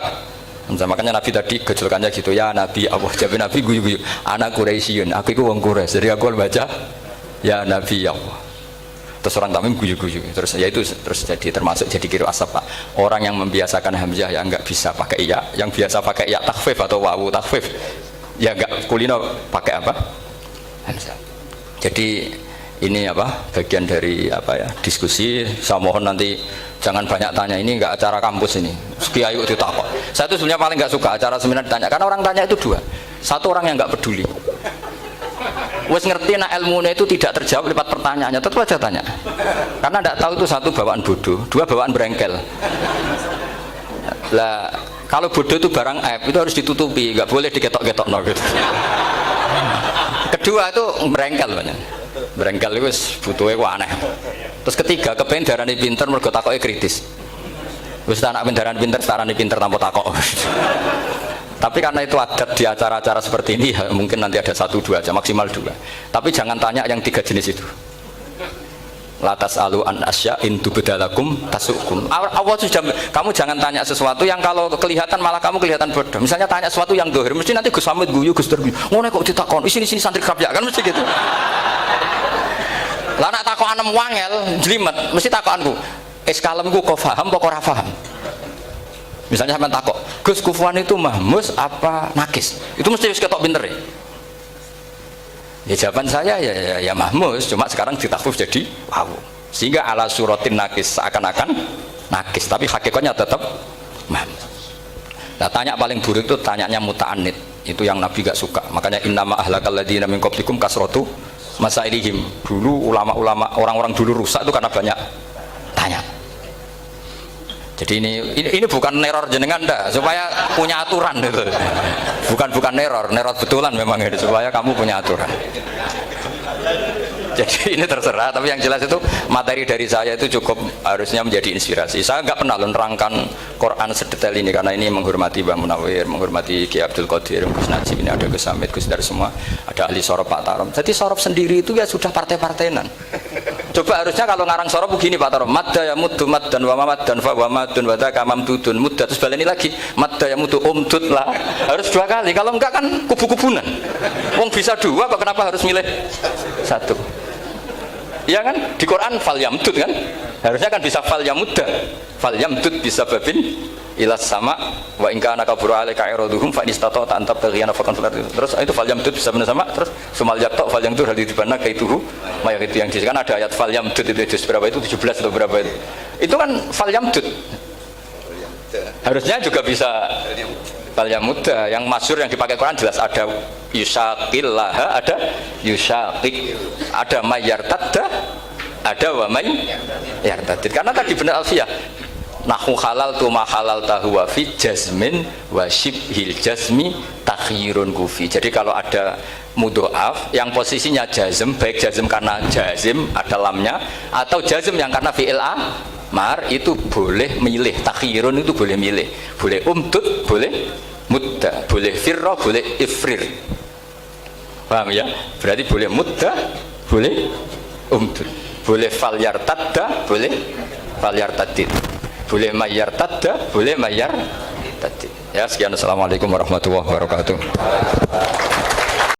Makanya Nabi tadi gejolkannya gitu, ya Nabi Allah, jawab Nabi guyu-guyu, anak Quraisyun, aku itu wong Quraisy, jadi aku baca ya Nabi Allah. Terus orang Tamim guyu-guyu, terus ya itu terus jadi termasuk jadi kiro asap Pak. Orang yang membiasakan hamzah ya nggak bisa pakai ya, yang biasa pakai ya takhfif atau wawu takhfif, ya nggak kulino pakai apa hamzah. Jadi ini apa bagian dari apa ya diskusi. Saya mohon nanti jangan banyak tanya, ini nggak acara kampus ini. Kiai itu ditakok. Saya itu sebenarnya paling nggak suka acara seminar ditanya, karena orang tanya itu dua. Satu orang yang nggak peduli, wes ngerti nak ilmunya itu tidak terjawab lewat pertanyaannya, tetap aja tanya. Karena tidak tahu itu satu bawaan bodoh, dua bawaan berengkel. Lah kalau bodoh itu barang aib itu harus ditutupi, nggak boleh diketok-ketok no gitu. Kedua itu berengkel banyak. Berengkel itu butuhnya kok aneh. Terus ketiga kepengen darani pinter mergo takoke kritis. Wis anak darani pinter, darani pinter tanpa takok. Tapi karena itu adat di acara-acara seperti ini ya, mungkin nanti ada 1-2 aja, maksimal 2. Tapi jangan tanya yang 3 jenis itu. Latas alu an asya intu bedalakum tasukum. Allah sudah, kamu jangan tanya sesuatu yang kalau kelihatan malah kamu kelihatan bodoh. Misalnya tanya sesuatu yang dohir, mesti nanti Gus Samit guyu, Gus Derbi. Ngono kok ditakon, sini santri kerap ya kan mesti gitu. Lah nak takokan wangel, jlimet, mesti takokanku. Kalemku kok paham apa ora paham? Misalnya sampean takok, Gus Kufuwan itu mahmus apa nakis? Itu mesti wis ketok pinter ya. Ya jawaban saya ya mahmus, cuma sekarang ditakhfif jadi wow. Sehingga ala suratin nakis seakan-akan nakis, tapi hakikatnya tetap mahmus. Nah, tanya paling buruk itu tanyanya muta'annid. Itu yang Nabi gak suka. Makanya innama ahlakal ladzina min qablikum kasratu masailihim. Dulu ulama-ulama orang-orang dulu rusak itu karena banyak tanya. Jadi ini bukan neror jenengan dah, supaya punya aturan gitu. Bukan neror betulan memang ini, supaya kamu punya aturan. Jadi ini terserah, tapi yang jelas itu materi dari saya itu cukup harusnya menjadi inspirasi. Saya nggak pernah menerangkan Quran sedetail ini karena ini menghormati Mbah Munawir, menghormati Ki Abdul Qadir, Gus Najib, ini ada Gus Hamid, Gus Dar semua, ada ahli sorop Pak Tarom. Jadi sorop sendiri itu ya sudah partai-partainan. Coba harusnya kalau ngarang sorop begini Pak Tarom, madda ya muddu maddan wa mamaddan fa wa maddun wa dzaka mamdudun mudda, terus baleni lagi madda ya muddu umdud lah. Harus 2 kali, kalau enggak kan kubu-kubunan. Wong bisa 2 kok kenapa harus milih 1? Iya kan? Di Quran fal yamdud kan? Harusnya kan bisa fal yamudda. Fal yamdud bisa babin ilas sama wa in kana kaburu alaika iraduhum fa istata ta antab taghiyana faqan fil ardi. Terus itu fal yamdud bisa benar sama, terus sumal yaqta fal yamdud hal dibanna kaituhu mayat itu yang di kan ada ayat fal yamdud itu juz berapa itu 17 atau berapa itu. Itu kan fal yamdud. Harusnya juga bisa fal yamudda. Yang masyhur yang dipakai Quran jelas ada yusaqillaha, ada yusaqiq, ada mayyartadda, ada wa may yartadid. Karena tadi benar Alfiyah, nahu halal tu ma halal tahu wa fi jazmin wa shibhil jazmi takhirun kufi. Jadi kalau ada mudhoaf yang posisinya jazm, baik jazm karena jazim ada lamnya atau jazm yang karena fi'il amar, itu boleh milih. Takhirun itu boleh milih, boleh umdud, boleh mudda, boleh firra, boleh ifrir. Paham ya? Berarti boleh mudda, boleh umdud, boleh fal yartadda, boleh fal yartadid, boleh mayyar tadda, boleh mayyar tadid. Ya, sekian. Assalamualaikum warahmatullahi wabarakatuh.